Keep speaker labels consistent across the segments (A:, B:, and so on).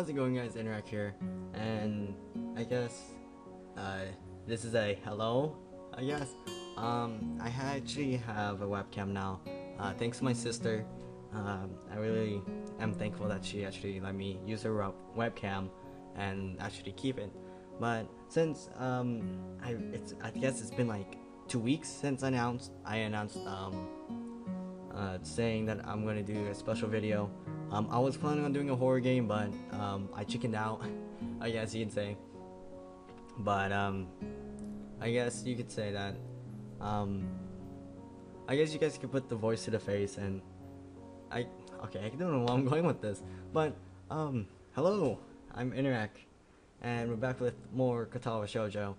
A: how's it going, guys? Interact here, and I guess this is a hello. I guess I actually have a webcam now. Thanks to my sister. I really am thankful that she actually let me use her webcam and actually keep it. But since I guess it's been like 2 weeks since I announced saying that I'm gonna do a special video. I was planning on doing a horror game, but I chickened out, I guess you could say. But I guess you could say that I guess you guys could put the voice to the face, and I don't know where I'm going with this, but hello, I'm Interact, and we're back with more Katawa Shoujo.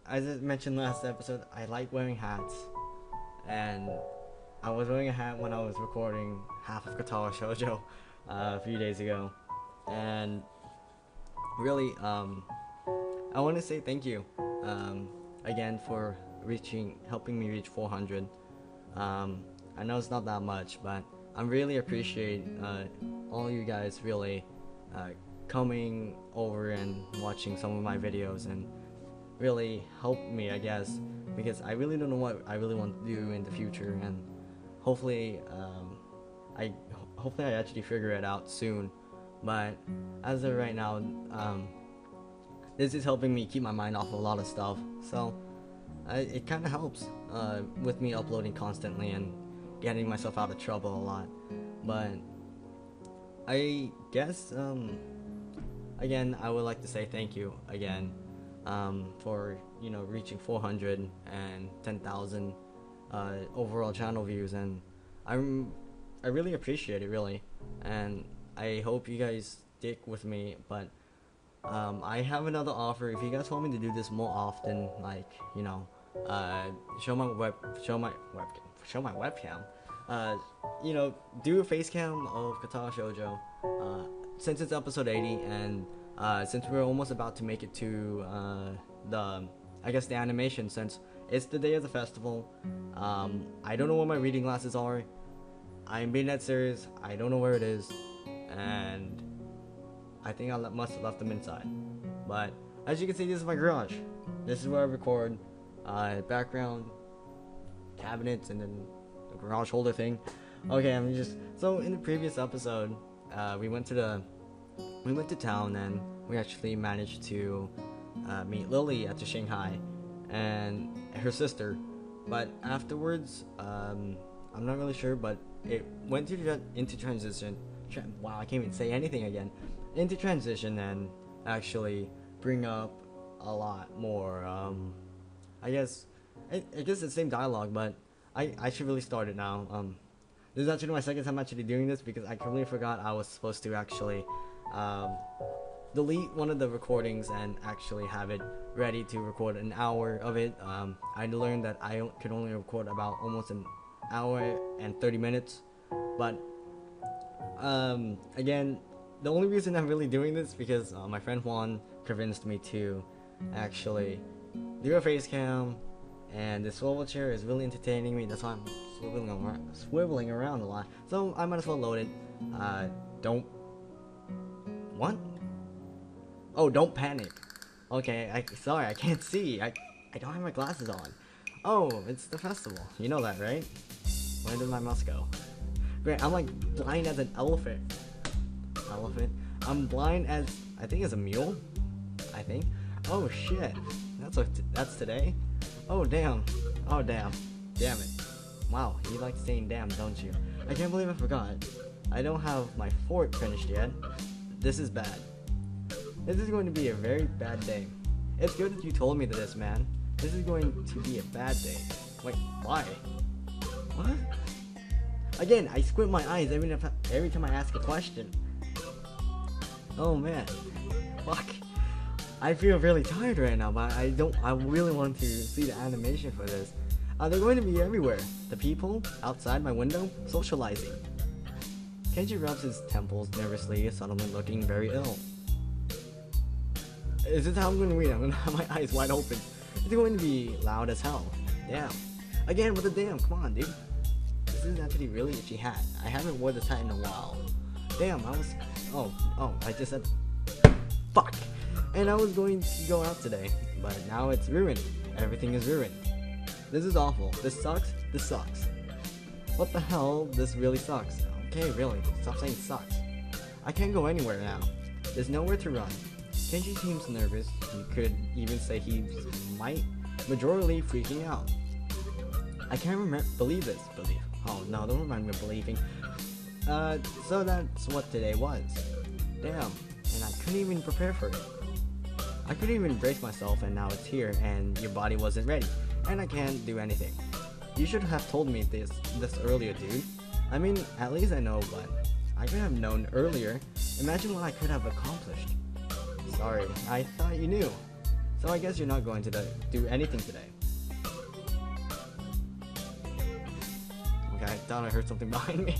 A: As I mentioned last episode, I like wearing hats, and I was wearing a hat when I was recording half of Katawa Shoujo a few days ago, and really, I want to say thank you again for helping me reach 400. I know it's not that much, but I really appreciate all you guys really coming over and watching some of my videos and really help me, I guess, because I really don't know what I really want to do in the future, and hopefully I actually figure it out soon. But as of right now, this is helping me keep my mind off of a lot of stuff, so it kind of helps with me uploading constantly and getting myself out of trouble a lot. But I guess again, I would like to say thank you again for reaching 400 and 10,000 overall channel views, and I really appreciate it, really, and I hope you guys stick with me. But I have another offer. If you guys want me to do this more often, like show my webcam, do a face cam of Katawa Shoujo, since it's episode 80, and since we're almost about to make it to the animation, since it's the day of the festival. I don't know where my reading glasses are. I'm being that serious. I don't know where it is, and I think I must have left them inside. But as you can see, this is my garage. This is where I record. Background, cabinets, and then the garage holder thing. Okay, so in the previous episode, we went to town, and we actually managed to meet Lilly at the Shanghai and her sister. But afterwards, I'm not really sure, but it went into transition. Wow, I can't even say anything again. Into transition, and actually bring up a lot more. I guess it's the same dialogue, but I should really start it now. This is actually my second time actually doing this, because I completely forgot I was supposed to actually delete one of the recordings and actually have it ready to record an hour of it. I learned that I could only record about almost an hour and 30 minutes, but again, the only reason I'm really doing this because my friend Juan convinced me to actually do a face cam, and the swivel chair is really entertaining me. That's why I'm swiveling around a lot, so I might as well load it. Don't panic. Okay, sorry, I can't see. I don't have my glasses on. Oh, it's the festival. You know that, right? Where did my mouse go? Great, I'm like blind as an elephant. I'm blind as, I think it's a mule. I think. Oh shit. That's today? Oh damn. Damn it. Wow, you like saying damn, don't you? I can't believe I forgot. I don't have my fort finished yet. This is bad. This is going to be a very bad day. It's good that you told me this, man. This is going to be a bad day. Wait, why? What? Again, I squint my eyes every time I ask a question. Oh man. Fuck. I feel really tired right now, but I really want to see the animation for this. They're going to be everywhere. The people outside my window socializing. Kenji rubs his temples nervously, suddenly looking very ill. Is this how I'm going to read? I'm going to have my eyes wide open. It's going to be loud as hell. Damn. Again with the damn, come on dude. This is actually really itchy hat. I haven't worn this hat in a while. Damn, I just said fuck. And I was going to go out today, but now it's ruined. Everything is ruined. This is awful. This sucks. This sucks. What the hell? This really sucks. Okay, really. Stop saying sucks. I can't go anywhere now. There's nowhere to run. Kenji seems nervous. You could even say he might majorly freaking out. I can't believe this. Oh no, don't remind me of believing. So that's what today was. Damn, and I couldn't even prepare for it. I couldn't even brace myself, and now it's here, and your body wasn't ready, and I can't do anything. You should have told me this earlier, dude. I mean, at least I know, but I could have known earlier. Imagine what I could have accomplished. Sorry, I thought you knew. So I guess you're not going to do anything today. Okay, I thought I heard something behind me.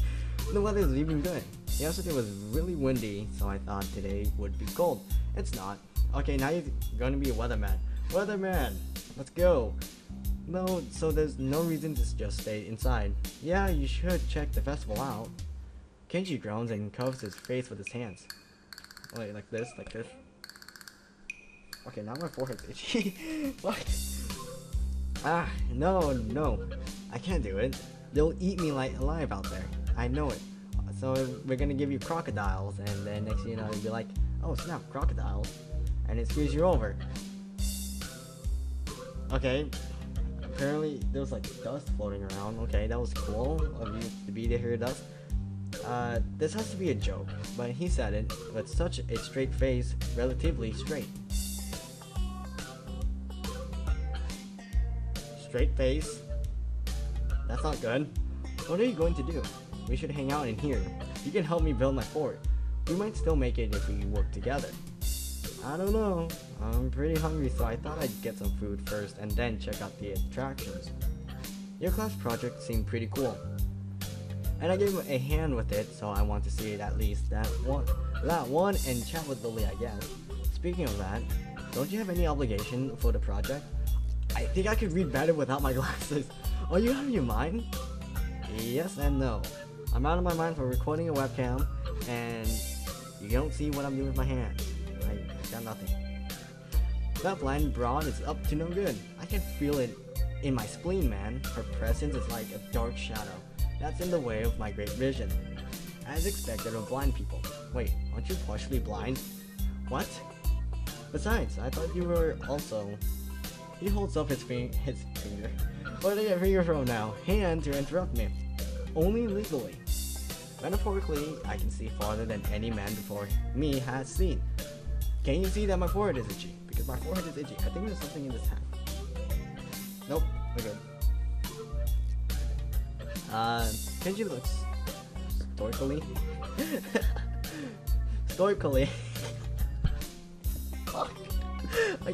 A: The weather is even good. Yesterday was really windy, so I thought today would be cold. It's not. Okay, now you're gonna be a weatherman. Weatherman, let's go. No, so there's no reason to just stay inside. Yeah, you should check the festival out. Kenji groans and covers his face with his hands. Wait, like this. Okay, now my forehead's itchy. What? Ah, no. I can't do it. They'll eat me like alive out there. I know it. So we're gonna give you crocodiles, and then next thing you know, you'll be like, oh snap, crocodiles. And it screws you over. Okay. Apparently there was like dust floating around. Okay, that was cool of you to be to hear dust. This has to be a joke, but he said it with such a straight face, relatively straight. Straight face? That's not good. What are you going to do? We should hang out in here. You can help me build my fort. We might still make it if we work together. I don't know. I'm pretty hungry, so I thought I'd get some food first and then check out the attractions. Your class project seemed pretty cool, and I gave him a hand with it, so I want to see it at least that one and chat with Lilly, I guess. Speaking of that, don't you have any obligation for the project? I think I could read better without my glasses. Are you out of your mind? Yes and no. I'm out of my mind for recording a webcam, and you don't see what I'm doing with my hands. I got nothing. That blind broad is up to no good. I can feel it in my spleen, man. Her presence is like a dark shadow that's in the way of my great vision. As expected of blind people. Wait, aren't you partially blind? What? Besides, I thought you were also... He holds up his finger. Where did I get finger from now? Hand to interrupt me. Only legally. Metaphorically, I can see farther than any man before me has seen. Can you see that my forehead is itchy? Because my forehead is itchy. I think there's something in this hat. Nope, we're good. Kenji looks stoically. Fuck. I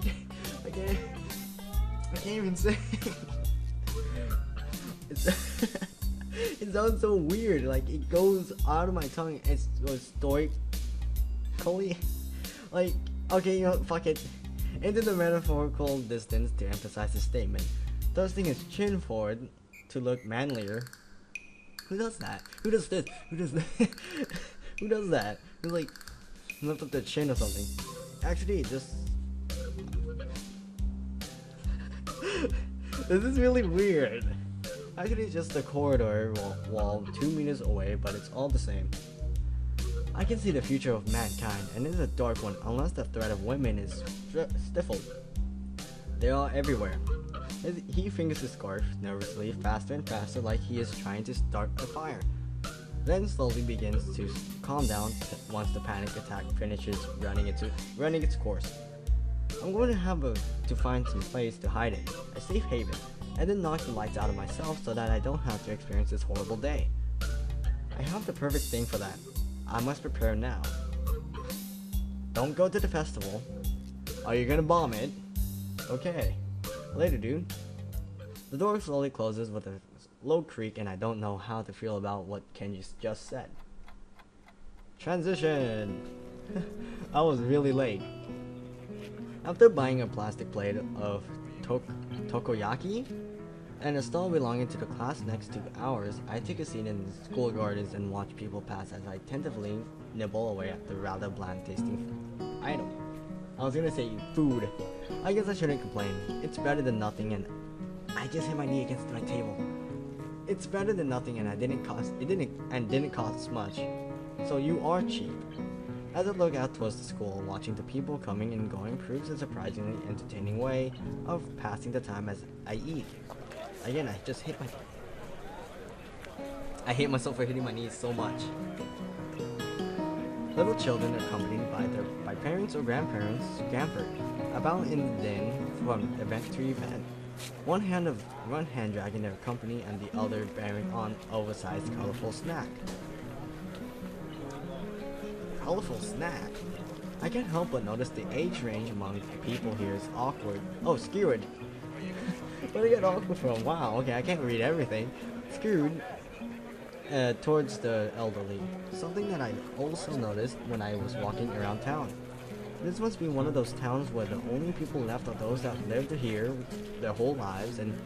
A: can't even say. It sounds so weird. Like it goes out of my tongue. It goes stoically. Like, okay, you know, fuck it. Into the metaphorical distance to emphasize the statement. Thrusting his chin forward to look manlier. Who does that? Who does this? Who does that? Who does that? Who like lift up their chin or something? Actually, just this is really weird. Actually, it's just a corridor wall 2 meters away, but it's all the same. I can see the future of mankind, and it is a dark one unless the threat of women is stifled. They are everywhere. He fingers his scarf nervously, faster and faster, like he is trying to start a fire. Then slowly begins to calm down once the panic attack finishes running its course. I'm going to have to find some place to hide in, a safe haven, and then knock the lights out of myself so that I don't have to experience this horrible day. I have the perfect thing for that. I must prepare now. Don't go to the festival. Are you gonna bomb it? Okay. Later, dude. The door slowly closes with a low creak, and I don't know how to feel about what Kenji just said. Transition! I was really late. After buying a plastic plate of takoyaki and a stall belonging to the class next to ours, I took a seat in the school gardens and watched people pass as I nibble away at the rather bland tasting item. I was gonna say food. I guess I shouldn't complain. It's better than nothing, and I just hit my knee against my table. It's better than nothing, and didn't cost much. So you are cheap. As I look out towards the school, watching the people coming and going proves a surprisingly entertaining way of passing the time as I eat. Again, I just hit my. I hate myself for hitting my knees so much. Little children are accompanied by parents or grandparents scamper about in the den from event to event. One hand dragging their company and the other bearing on oversized colorful snack. Colorful snack? I can't help but notice the age range among people here is awkward. Oh, skewed. Where did I get awkward from? Wow, okay, I can't read everything. Skewed towards the elderly. Something that I also noticed when I was walking around town. This must be one of those towns where the only people left are those that lived here their whole lives and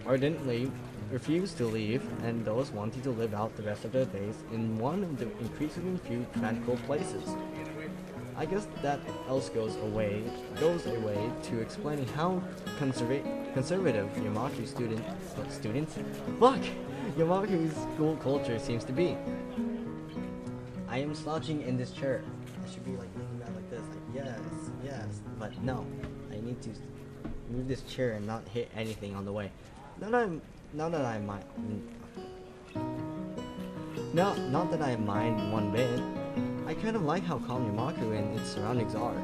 A: ardently refused to leave, and those wanting to live out the rest of their days in one of the increasingly few tranquil places. I guess that else goes away to explaining how conservative Yamaku's Yamaku's school culture seems to be. I am slouching in this chair. I should be like leaning back like this, like yes, but no. I need to move this chair and not hit anything on the way. Not that I mind one bit. I kind of like how calm Yamaku and its surroundings are.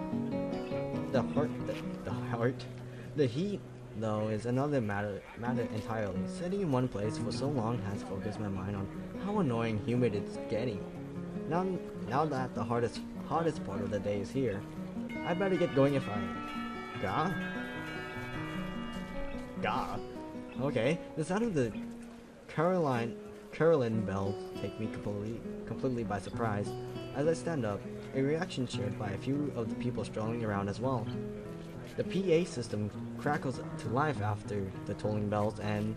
A: The heat, though, is another matter entirely. Sitting in one place for so long has focused my mind on how annoying humid it's getting. Now that the hardest part of the day is here, I better get going if I... Gah. Okay, the sound of the Carolyn bells take me completely by surprise. As I stand up, a reaction shared by a few of the people strolling around as well. The PA system crackles to life after the tolling bells, and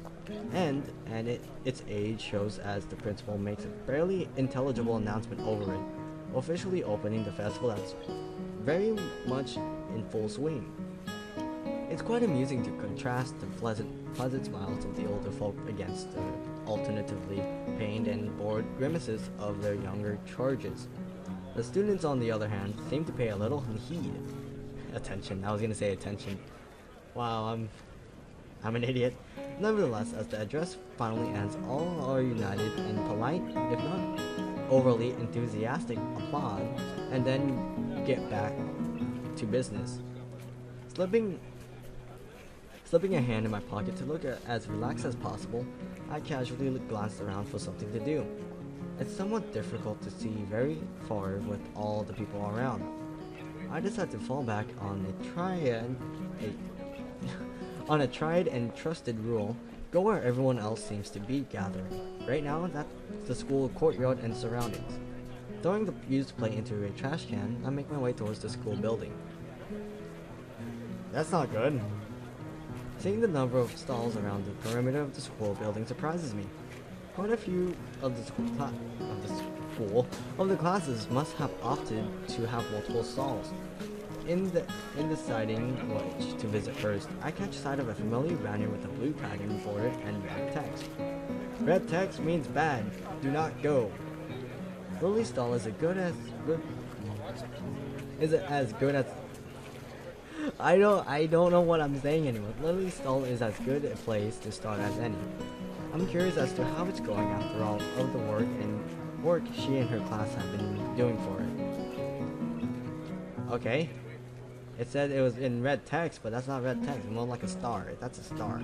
A: its age shows as the principal makes a barely intelligible announcement over it, officially opening the festival that's very much in full swing. It's quite amusing to contrast the pleasant smiles of the older folk against the alternatively pained and bored grimaces of their younger charges. The students, on the other hand, seem to pay a little attention. I was gonna say attention. Wow, I'm an idiot. Nevertheless, as the address finally ends, all are united in polite, if not overly enthusiastic applause, and then get back to business. Slipping a hand in my pocket to look as relaxed as possible, I casually glanced around for something to do. It's somewhat difficult to see very far with all the people around. I decided to fall back on a tried and trusted rule: go where everyone else seems to be gathering. Right now, that's the school courtyard and surroundings. Throwing the used plate into a trash can, I make my way towards the school building. That's not good. Seeing the number of stalls around the perimeter of the school building surprises me. Quite a few of the classes must have opted to have multiple stalls. In deciding which to visit first, I catch sight of a familiar banner with a blue pattern border and red text. Red text means bad. Do not go. Lilly's stall is as good as I don't know what I'm saying anymore. Lilly's stall is as good a place to start as any. I'm curious as to how it's going after all of the work she and her class have been doing for it. Okay. It said it was in red text, but that's not red text. It's more like a star. That's a star.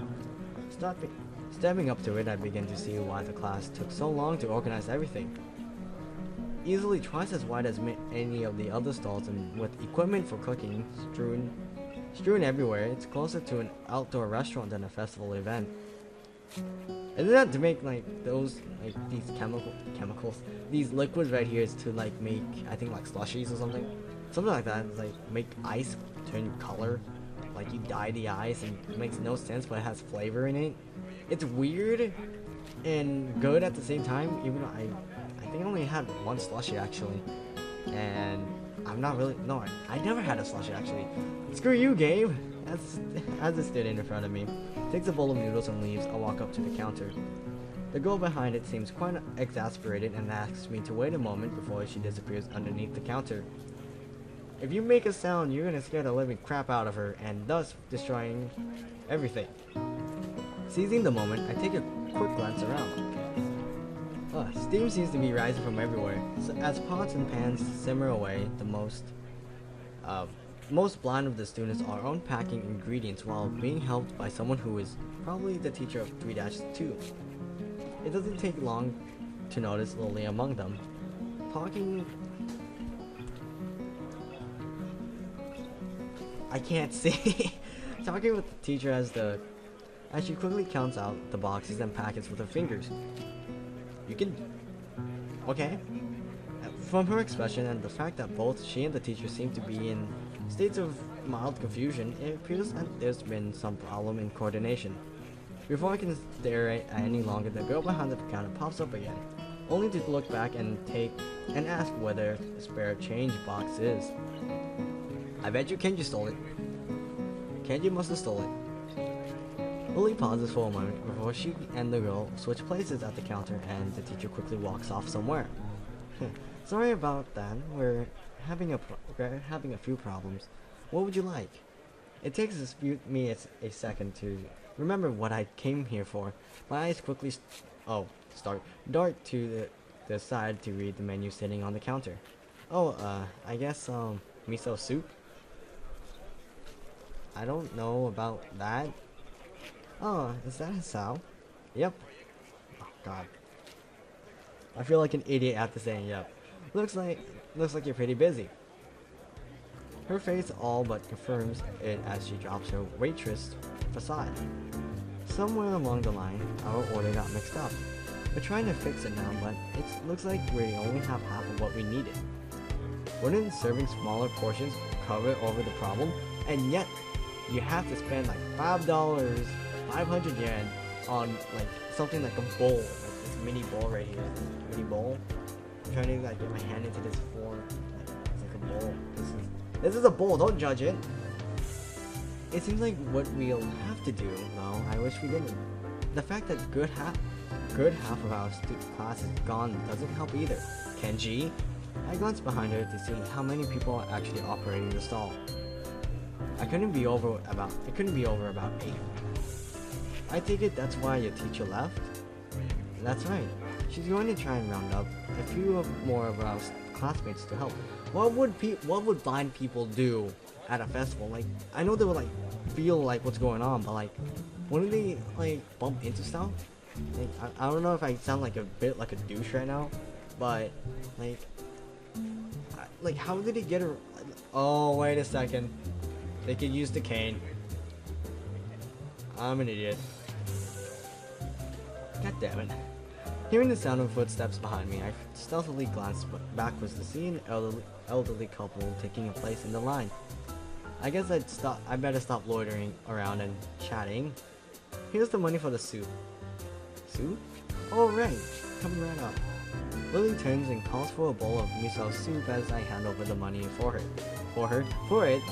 A: Stepping up to it, I begin to see why the class took so long to organize everything. Easily twice as wide as any of the other stalls, and with equipment for cooking strewn everywhere, it's closer to an outdoor restaurant than a festival event. Isn't that to make these chemicals, these liquids right here is to make, I think, slushies or something like that. It's make ice turn color, you dye the ice, and it makes no sense, but it has flavor in it. It's weird and good at the same time, even though I think I only had one slushie actually, and I'm not really. No, I never had a slushie actually. Screw you, Gabe. As the student in front of me takes a bowl of noodles and leaves, I walk up to the counter. The girl behind it seems quite exasperated and asks me to wait a moment before she disappears underneath the counter. If you make a sound, you're gonna scare the living crap out of her, and thus destroying everything. Seizing the moment, I take a quick glance around. Steam seems to be rising from everywhere, so as pots and pans simmer away, the most blind of the students are unpacking ingredients while being helped by someone who is probably the teacher of 3-2. It doesn't take long to notice Lilly among them. I can't see. Talking with the teacher as she quickly counts out the boxes and packets with her fingers. You can... Okay. From her expression and the fact that both she and the teacher seem to be in states of mild confusion, it appears that there's been some problem in coordination. Before I can stare at any longer, the girl behind the counter pops up again, only to look back and ask whether the spare change box is. I bet you Kenji stole it. Kenji must have stole it. Lilly pauses for a moment before she and the girl switch places at the counter, and the teacher quickly walks off somewhere. Sorry about that. We're having a few problems. What would you like? It takes me a second to remember what I came here for. My eyes quickly dart to the side to read the menu sitting on the counter. I guess miso soup. I don't know about that. Oh, is that Hisao? Yep. Oh god. I feel like an idiot after saying yep. Looks like you're pretty busy. Her face all but confirms it as she drops her waitress facade. Somewhere along the line, our order got mixed up. We're trying to fix it now, but it looks like we only have half of what we needed. Wouldn't serving smaller portions cover over the problem? And yet, you have to spend like $5, 500 yen on like something like a bowl, like this mini bowl right here, this mini bowl. I'm trying to like get my hand into this form, like it's like a bowl. This is a bowl. Don't judge it. It seems like what we'll have to do, though. I wish we didn't. The fact that good half of our class is gone doesn't help either. Kenji, I glanced behind her to see how many people are actually operating the stall. It couldn't be over about 8. I take it that's why your teacher left? That's right. She's going to try and round up a few more of our classmates to help. What would blind people do at a festival? Like, I know they would like feel like what's going on, but like, wouldn't they like bump into stuff? Like, I don't know if I sound like a bit like a douche right now, but like how did he get her? Oh, wait a second. They could use the cane. I'm an idiot. God damn it. Hearing the sound of footsteps behind me, I stealthily glanced backwards to see an elderly couple taking a place in the line. I guess I better stop loitering around and chatting. Here's the money for the soup. Soup? Oh right, coming right up. Lilly turns and calls for a bowl of miso soup as I hand over the money for it.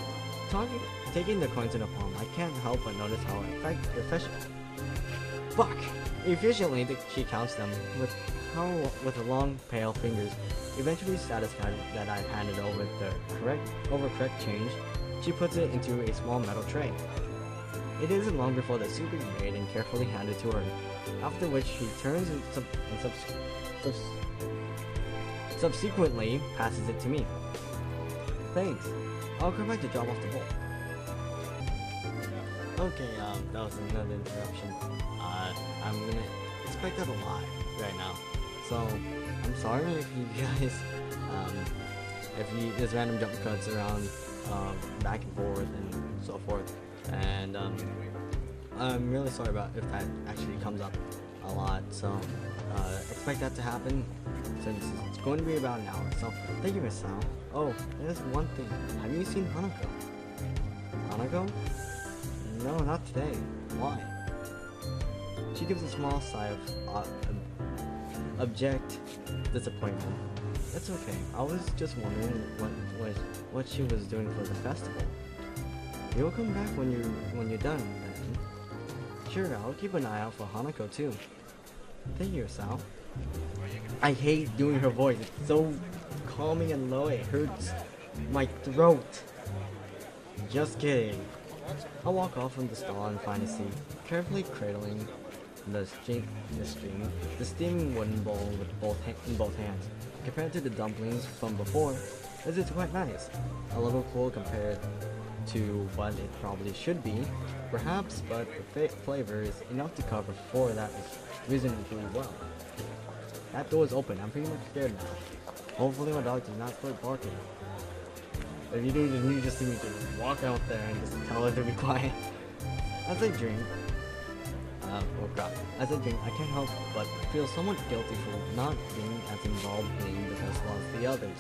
A: Taking the coins in the palm, I can't help but notice how efficiently she counts them with her long, pale fingers. Eventually satisfied that I've handed over the correct change, she puts it into a small metal tray. It isn't long before the soup is made and carefully handed to her, after which she turns and subsequently passes it to me. Thanks. I'll come back to drop off the bowl. Okay, that was another interruption. I'm gonna expect that a lot right now. So, I'm sorry if you guys, there's random jump cuts around, back and forth and so forth. And, I'm really sorry about if that actually comes up a lot. So, expect that to happen since it's going to be about an hour. So, thank you, Miss Sal. Oh, there's one thing. Have you seen Hanako? Hanako? No, not today. Why? She gives a small sigh of object, disappointment. It's okay. I was just wondering what she was doing for the festival. You'll come back when you're done, then. Sure, I'll keep an eye out for Hanako too. Thank you, Sal. I hate doing her voice. It's so calming and low. It hurts my throat. Just kidding. I'll walk off from the stall and find a seat, carefully cradling the steaming wooden bowl in both hands. Compared to the dumplings from before, this is quite nice. A little cool compared to what it probably should be, perhaps, but the flavor is enough to cover for that reasonably well. That door is open. I'm pretty much scared now. Hopefully my dog does not start barking. If you do, then you just see me just walk out there and just tell her to be quiet. As I drink, as I drink, I can't help but feel somewhat guilty for not being as involved in the festival as the others.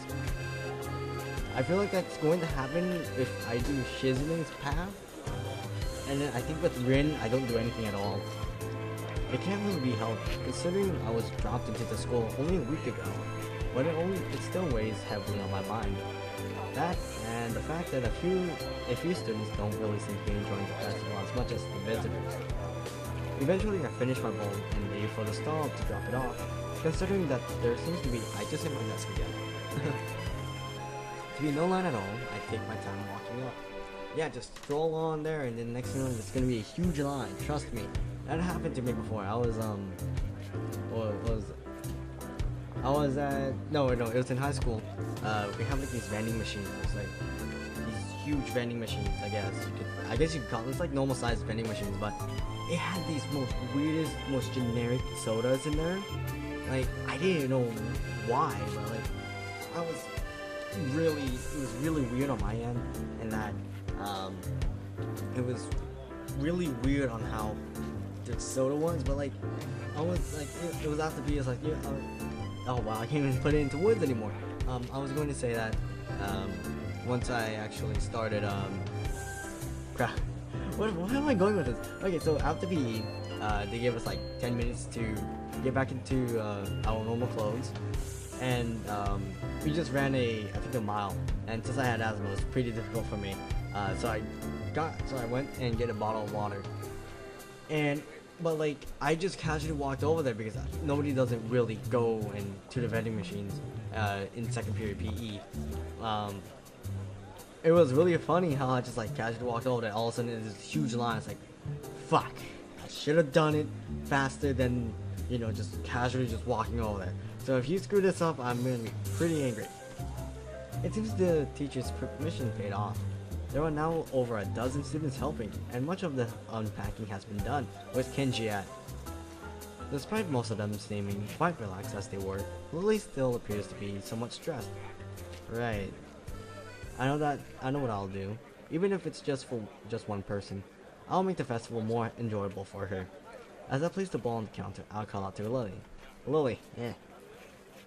A: I feel like that's going to happen if I do Shizune's path, and then I think with Rin, I don't do anything at all. It can't really be helped, considering I was dropped into the school only a week ago, but it still weighs heavily on my mind. That, and the fact that a few students don't really seem to be enjoying the festival as much as the visitors. Eventually I finish my bowl and leave for the stall to drop it off, considering that there seems to be itis in my desk again. To be no line at all, I take my time walking up. Yeah, just stroll on there and then next thing you know, it's gonna be a huge line, trust me. That happened to me before. I was it was in high school. We have like these vending machines. It's like these huge vending machines, I guess you could call them. It's like normal sized vending machines, but it had these weirdest, most generic sodas in there. Like, I didn't know why, but like, it was really weird on my end, and that, it was really weird on how the soda was, but like, I was like, it was after B, it's like, yeah, oh wow, I can't even put it into words anymore. I was going to say that, once I actually started, crap. Where am I going with this? Okay, so after PE, they gave us like 10 minutes to get back into our normal clothes, and we just ran I think a mile. And since I had asthma, it was pretty difficult for me. So I went and get a bottle of water, but like I just casually walked over there because nobody doesn't really go into the vending machines in second period PE. It was really funny how I just like casually walked over there. All of a sudden, there's this huge line. It's like, fuck, I should have done it faster than, just casually just walking over there. So if you screw this up, I'm gonna be pretty angry. It seems the teacher's permission paid off. There are now over a dozen students helping, and much of the unpacking has been done. Where's Kenji at? Despite most of them seeming quite relaxed as they were, Lilly still appears to be somewhat stressed. Right. I know what I'll do. Even if it's just for one person, I'll make the festival more enjoyable for her. As I place the ball on the counter, I'll call out to Lilly. Lilly, yeah.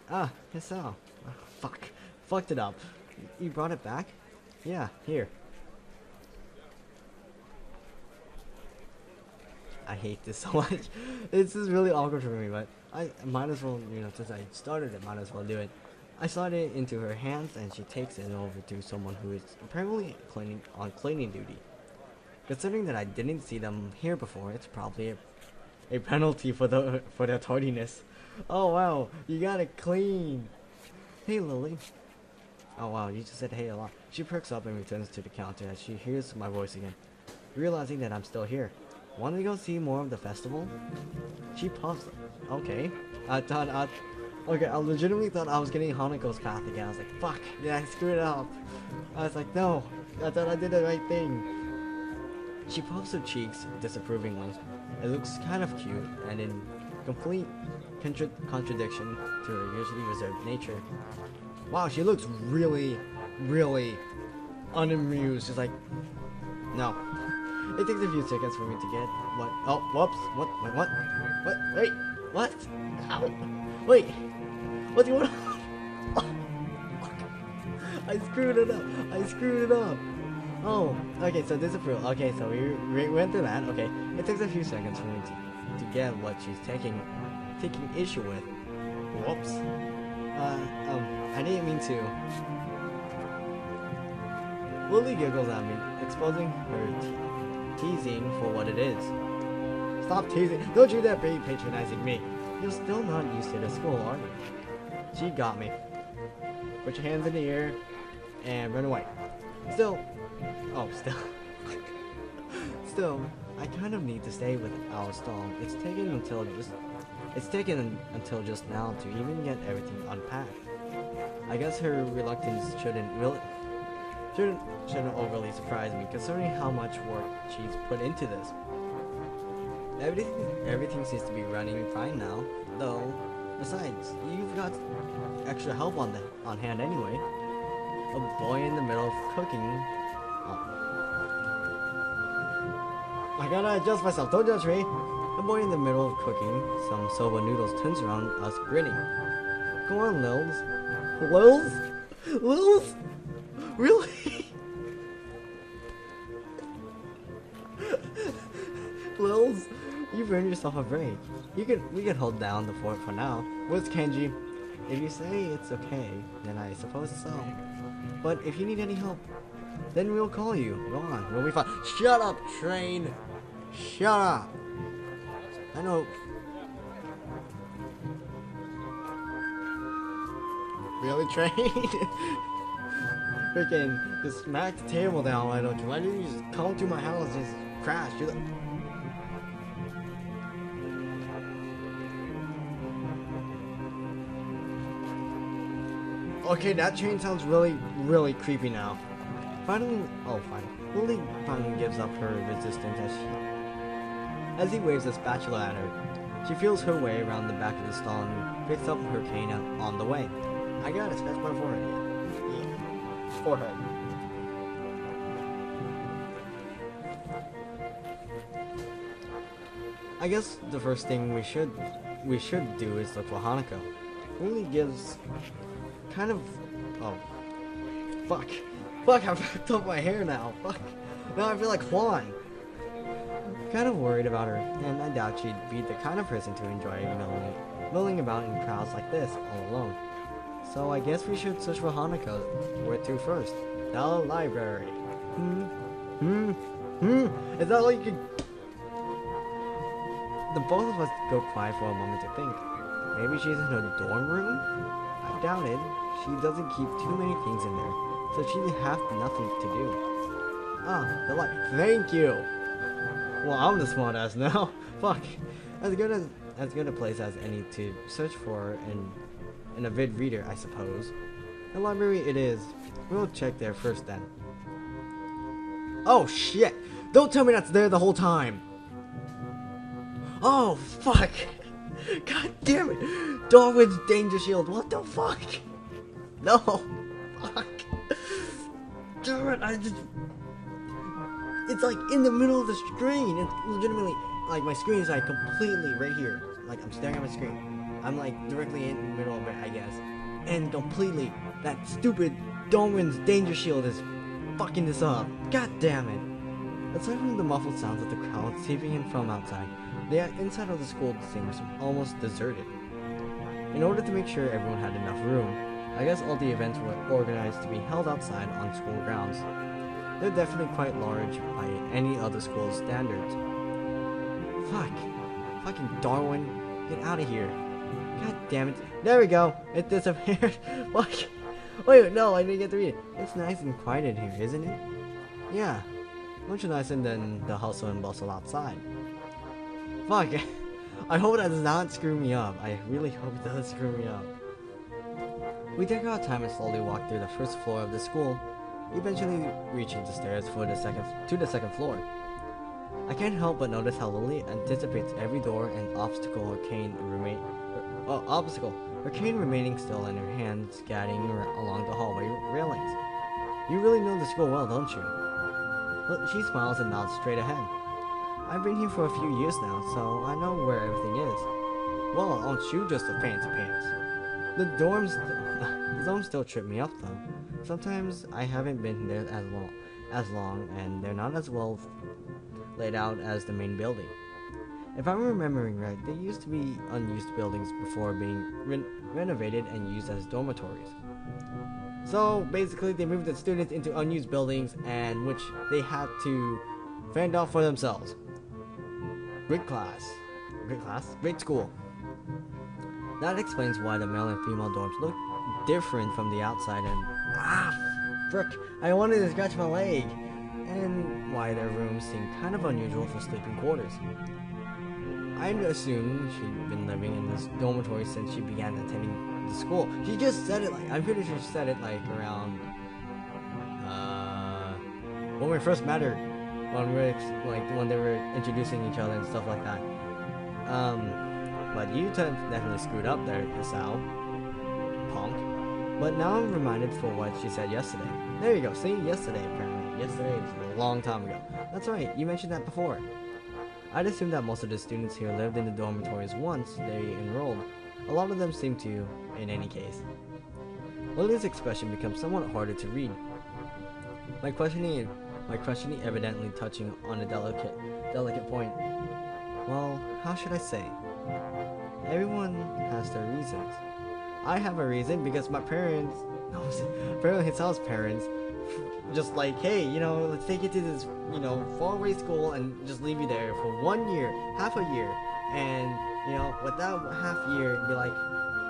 A: Ah, Hisao. Oh, fuck. Fucked it up. You brought it back? Yeah, here. I hate this so much. This is really awkward for me, but I might as well, since I started it, might as well do it. I slide it into her hands and she takes it over to someone who is apparently on cleaning duty. Considering that I didn't see them here before, it's probably a penalty for their tardiness. Oh wow, you gotta clean. Hey Lilly. Oh wow, you just said hey a lot. She perks up and returns to the counter as she hears my voice again, realizing that I'm still here. Want to go see more of the festival? She puffs. Okay. Okay, I legitimately thought I was getting Hanako's path again. I was like, fuck, yeah, I screwed it up. I was like, no, I thought I did the right thing. She puffs her cheeks disapprovingly. It looks kind of cute, and in complete contradiction to her usually reserved nature. Wow, she looks really, really unamused. She's like, no. It takes a few seconds for me to get what. Oh, whoops. What? Wait, what? What? Wait, what? Ow. Wait. What's going on? Oh, I screwed it up. Oh, okay, so disapproval. Okay, so we went through that. Okay, it takes a few seconds for me to get what she's taking issue with. Whoops. I didn't mean to. Lilly giggles at me, exposing her teasing for what it is. Stop teasing! Don't you dare be patronizing me! You're still not used to the school, are you? She got me. Put your hands in the air and run away. Still. Still, I kind of need to stay with our stall. It's taken until just now to even get everything unpacked. I guess her reluctance shouldn't overly surprise me, considering how much work she's put into this. Everything seems to be running fine now, though. Besides, you've got extra help on hand anyway. A boy in the middle of cooking. I gotta adjust myself, don't judge me. A boy in the middle of cooking some soba noodles turns around us grinning. Go on, Lils. Lils? Really? Lils, you've earned yourself a break. We can hold down the fort for now. Where's Kenji? If you say it's okay, then I suppose so. But if you need any help, then we'll call you. Go on, we'll be fine. Shut up, train! Shut up! I know. Really, train? Freaking just smack the table down, why don't you? Why didn't you just come to my house and just crash? Okay, that train sounds really, really creepy now. Finally, Lilly finally gives up her resistance as he waves a spatula at her. She feels her way around the back of the stall and picks up her cane on the way. I got it, scratch my forehead. Yeah. Forehead. I guess the first thing we should do is look for Hanako. Lilly gives kind of fuck, I fucked up my hair now. Fuck, now I feel like Juan. Kind of worried about her, and I doubt she'd be the kind of person to enjoy milling about in crowds like this all alone. So I guess we should search for Hanako. Where to first? The library. Is that all you could? The both of us go quiet for a moment to think. Maybe she's in her dorm room? I doubt it. She doesn't keep too many things in there, so she'd have nothing to do. Ah, the light. Thank you! Well, I'm the smartass now. Fuck. As good a place as any to search for in a vid reader, I suppose. The library it is. We'll check there first then. Oh shit! Don't tell me that's there the whole time! Oh fuck! God damn it! Darwin's danger shield, what the fuck? No! Fuck! Damn it, it's like in the middle of the screen. It's legitimately, like my screen is like completely right here. Like I'm staring at my screen. I'm like directly in the middle of it, I guess. And completely, that stupid Darwin's danger shield is fucking this up. God damn it! Aside from the muffled sounds of the crowd seeping in from outside, the inside of the school seems almost deserted. In order to make sure everyone had enough room, I guess all the events were organized to be held outside on school grounds. They're definitely quite large by any other school's standards. Fuck. Fucking Darwin. Get out of here. God damn it. There we go. It disappeared. Fuck. Wait, no, I didn't get to read it. It's nice and quiet in here, isn't it? Yeah. Much nicer than the hustle and bustle outside. Fuck. I hope that does not screw me up. I really hope it doesn't screw me up. We take our time and slowly walk through the first floor of the school, eventually reaching the stairs to the second floor. I can't help but notice how Lilly anticipates every door and obstacle her cane remaining still in her hand, scattering along the hallway railings. You really know the school well, don't you? Well, she smiles and nods straight ahead. I've been here for a few years now, so I know where everything is. Well, aren't you just a fancy pants? The dorms still trip me up though. Sometimes I haven't been there as long, and they're not as well laid out as the main building. If I'm remembering right, they used to be unused buildings before being renovated and used as dormitories. So basically, they moved the students into unused buildings, and which they had to fend off for themselves. Great class. Great school. That explains why the male and female dorms look different from the outside and frick, I wanted to scratch my leg, and why their rooms seem kind of unusual for sleeping quarters. I'd assume she'd been living in this dormitory since she began attending the school. She just said it like, I'm pretty sure she said it like around, when we first met her, when they were introducing each other and stuff like that. But you definitely screwed up there, Hisao. Punk. But now I'm reminded for what she said yesterday. There you go, see? Yesterday, apparently. Yesterday is a long time ago. That's right, you mentioned that before. I'd assume that most of the students here lived in the dormitories once they enrolled. A lot of them seem to, in any case. Lilly's expression becomes somewhat harder to read. My questioning evidently touching on a delicate point. Well, how should I say? Everyone has their reasons. I have a reason because my parents, apparently Hisao's parents, just like, hey, let's take you to this, faraway school and just leave you there for 1 year, half a year, and, with that half year, be like,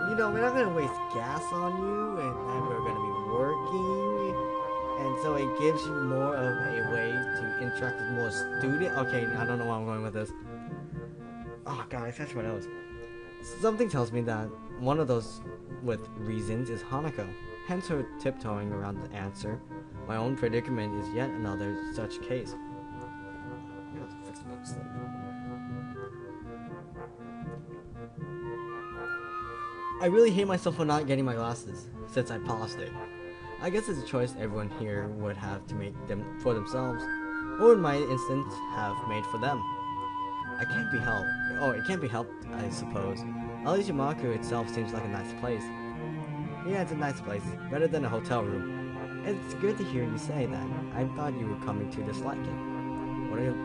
A: we're not gonna waste gas on you, and we're gonna be working, and so it gives you more of a way to interact with more students. Okay, I don't know where I'm going with this. Oh god, I touched my nose. Something tells me that one of those with reasons is Hanako, hence her tiptoeing around the answer. My own predicament is yet another such case. I really hate myself for not getting my glasses, since I paused it. I guess it's a choice everyone here would have to make them for themselves, or in my instance, have made for them. It can't be helped, I suppose. At least Yamaku itself seems like a nice place. Yeah, it's a nice place, better than a hotel room. It's good to hear you say that. I thought you were coming to dislike it.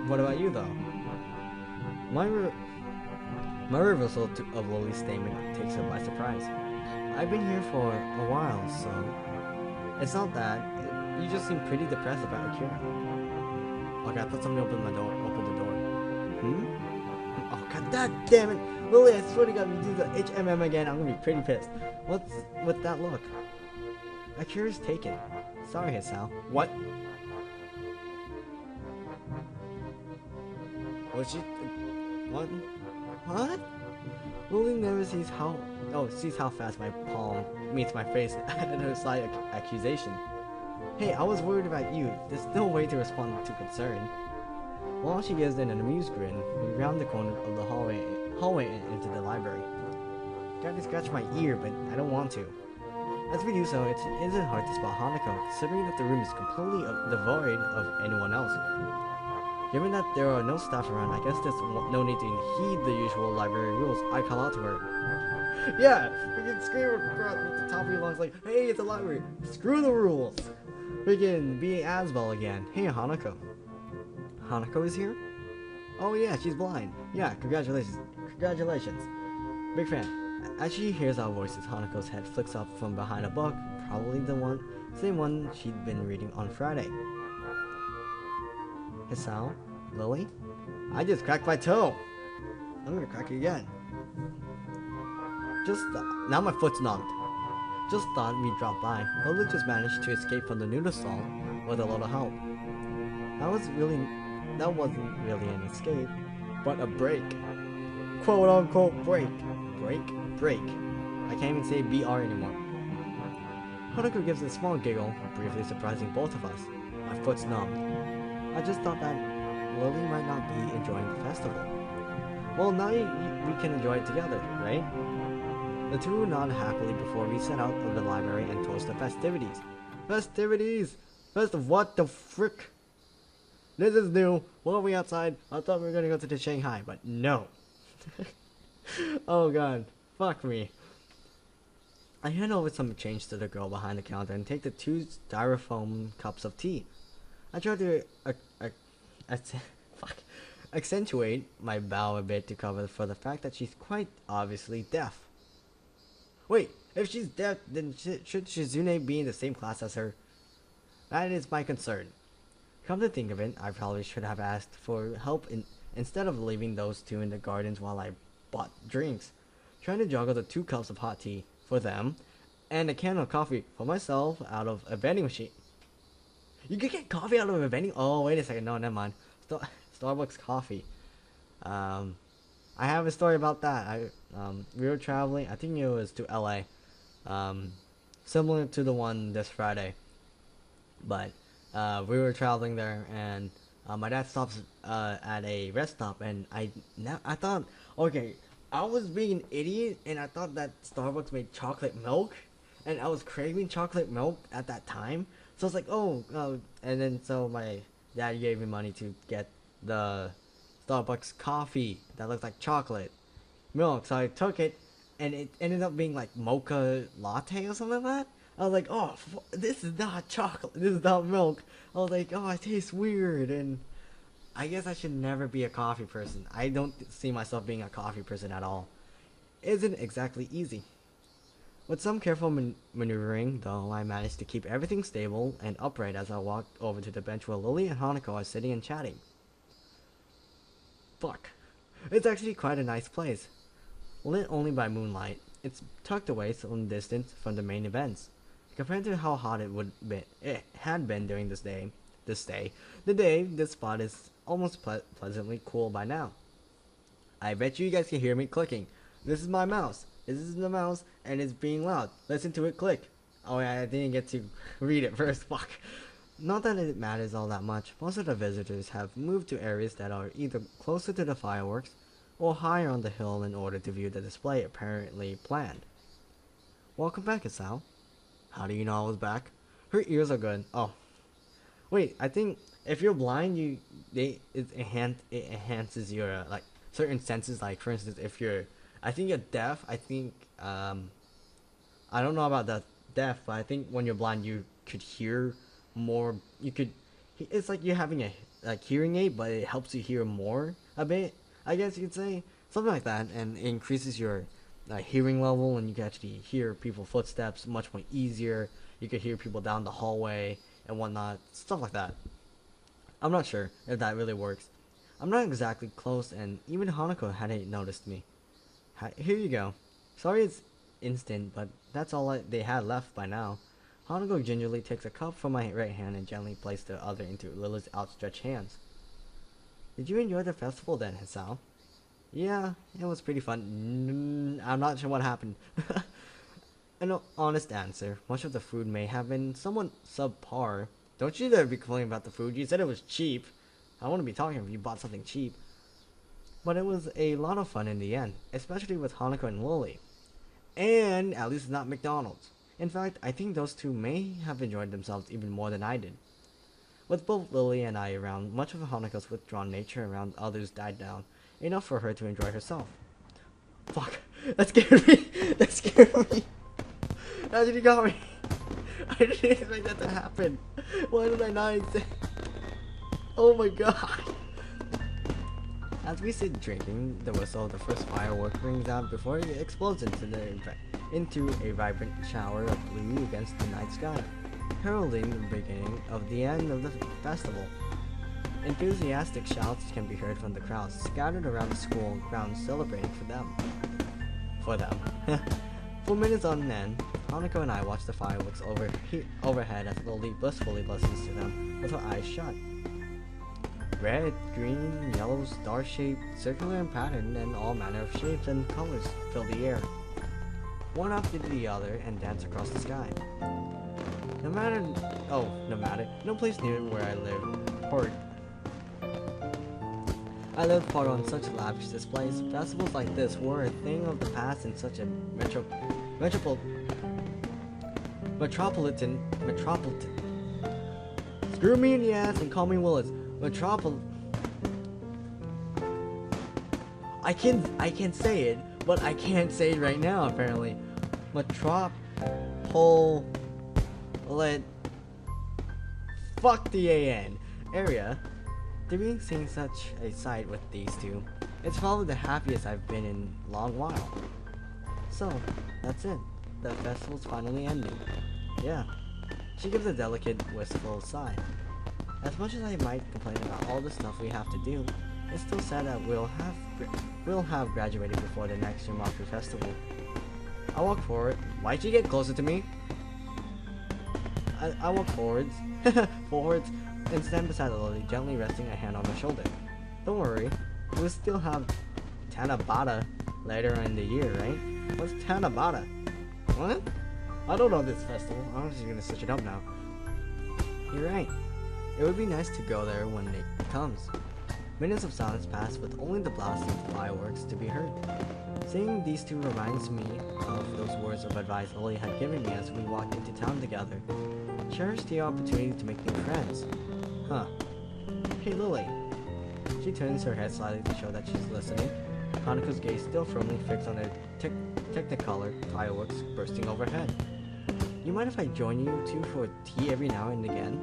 A: What about you, though? My reversal of Lily's statement takes her by surprise. I've been here for a while, so it's not that. You just seem pretty depressed about Akira. Okay, I thought somebody opened the door. Oh god damn it! Lily, I swear to god, if you do the HMM again, I'm gonna be pretty pissed. What's with that look? Akira's taken. Sorry, Hisao. What? Was she? What? What? Lily never sees how fast my palm meets my face at her slight accusation. Hey, I was worried about you. There's no way to respond to concern. While she gives an amused grin, we round the corner of the hallway and into the library. Tried to scratch my ear, but I don't want to. As we do so, it isn't hard to spot Hanako, considering that the room is completely devoid of anyone else. Given that there are no staff around, I guess there's no need to heed the usual library rules. I call out to her. Yeah, we can scream across with the top of your lungs like, hey, it's a library. Screw the rules. We can be Asbel again. Hey, Hanako. Hanako is here? Oh yeah, she's blind. Yeah, congratulations. Big fan. As she hears our voices, Hanako's head flicks up from behind a book, probably the same one she'd been reading on Friday. Hisao? Lily? I just cracked my toe. I'm gonna crack it again. Now my foot's numbed. Just thought we'd drop by. Lily just managed to escape from the noodle stall with a lot of help. That wasn't really an escape, but a break. Quote unquote break. Break. I can't even say BR anymore. Hanako gives a small giggle, briefly surprising both of us. My foot's numbed. I just thought that Lily might not be enjoying the festival. Well, now we can enjoy it together, right? The two nod happily before we set out of the library and towards the festivities. Festivities! What the frick? This is new. What are we outside? I thought we were gonna go to the Shanghai, but no. Oh god. Fuck me. I hand over some change to the girl behind the counter and take the 2 styrofoam cups of tea. I try to accentuate my bow a bit to cover for the fact that she's quite obviously deaf. Wait, if she's deaf, then should Shizune be in the same class as her? That is my concern. Come to think of it, I probably should have asked for help instead of leaving those two in the gardens while I bought drinks. Trying to juggle the 2 cups of hot tea for them and a can of coffee for myself out of a vending machine. You could get coffee out of a vending? Oh, wait a second. No, never mind. Starbucks coffee. I have a story about that. We were traveling. I think it was to LA. Similar to the one this Friday. But we were traveling there, and my dad stops at a rest stop, and I thought, okay, I was being an idiot, and I thought that Starbucks made chocolate milk, and I was craving chocolate milk at that time. So I was like, and then so my dad gave me money to get the Starbucks coffee that looked like chocolate milk. So I took it, and it ended up being like mocha latte or something like that. I was like, oh, this is not chocolate, this is not milk. I was like, oh, it tastes weird, and I guess I should never be a coffee person. I don't see myself being a coffee person at all. It isn't exactly easy. With some careful maneuvering, though, I managed to keep everything stable and upright as I walked over to the bench where Lilly and Hanako are sitting and chatting. Fuck. It's actually quite a nice place. Lit only by moonlight, it's tucked away some distance from the main events. Compared to how hot it had been during this spot is almost pleasantly cool by now. I bet you guys can hear me clicking. This is my mouse. This is the mouse, and it's being loud. Listen to it click. Oh yeah, I didn't get to read it first. Fuck. Not that it matters all that much. Most of the visitors have moved to areas that are either closer to the fireworks or higher on the hill in order to view the display apparently planned. Welcome back, Hisao. How do you know I was back? Her ears are good. Oh. Wait, I think if you're blind, it enhances your like certain senses. Like for instance, if you're, I think you're deaf. I think I don't know about the deaf, but I think when you're blind, you could hear more. It's like you're having a hearing aid, but it helps you hear more a bit. I guess you could say something like that, and it increases your hearing level, and you can actually hear people's footsteps much more easier. You could hear people down the hallway and whatnot, stuff like that. I'm not sure if that really works. I'm not exactly close, and even Hanako hadn't noticed me. Here you go. Sorry it's instant, but that's all they had left by now. Hanako gingerly takes a cup from my right hand and gently places the other into Lily's outstretched hands. Did you enjoy the festival then, Hisao? Yeah, it was pretty fun. I'm not sure what happened. An honest answer. Much of the food may have been somewhat subpar. Don't you dare be complaining about the food. You said it was cheap. I wouldn't be talking if you bought something cheap. But it was a lot of fun in the end, especially with Hanako and Lilly. And at least not McDonald's. In fact, I think those two may have enjoyed themselves even more than I did. With both Lilly and I around, much of Hanako's withdrawn nature around others died down, enough for her to enjoy herself. Fuck. That scared me. That scared me. How did you got me? I didn't expect that to happen. Why did I not expect? Oh my god. As we sit drinking, the whistle of the first firework rings out before it explodes into a vibrant shower of blue against the night sky, heralding the beginning of the end of the festival. Enthusiastic shouts can be heard from the crowds scattered around the school grounds celebrating for them. For minutes on end, Hanako and I watch the fireworks overhead as Lilly blissfully listens to them with her eyes shut. Red, green, yellow, star-shaped, circular in pattern, and all manner of shapes and colors fill the air, one after the other, and dance across the sky. No place near where I lived part on such lavish displays. Festivals like this were a thing of the past in such a metropolitan. Screw me in the ass and call me Willis. I can say it, but I can't say it right now. Apparently, Fuck the AN area To be seeing such a sight with these two, it's probably the happiest I've been in a long while. So, that's it. The festival's finally ending. Yeah. She gives a delicate, wistful sigh. As much as I might complain about all the stuff we have to do, it's still sad that we'll have graduated before the next Yamaku festival. I walk forward. Why'd you get closer to me? I walk forwards, and stand beside Lilly, gently resting a hand on her shoulder. Don't worry, we'll still have Tanabata later in the year, right? What's Tanabata? What? I don't know this festival. I'm just gonna search it up now. You're right. It would be nice to go there when it comes. Minutes of silence pass with only the blast of fireworks to be heard. Seeing these two reminds me of those words of advice Lilly had given me as we walked into town together. Cherish the opportunity to make new friends. Huh. Hey Lilly. She turns her head slightly to show that she's listening. Hanako's gaze still firmly fixed on the technicolor fireworks bursting overhead. You mind if I join you two for tea every now and again?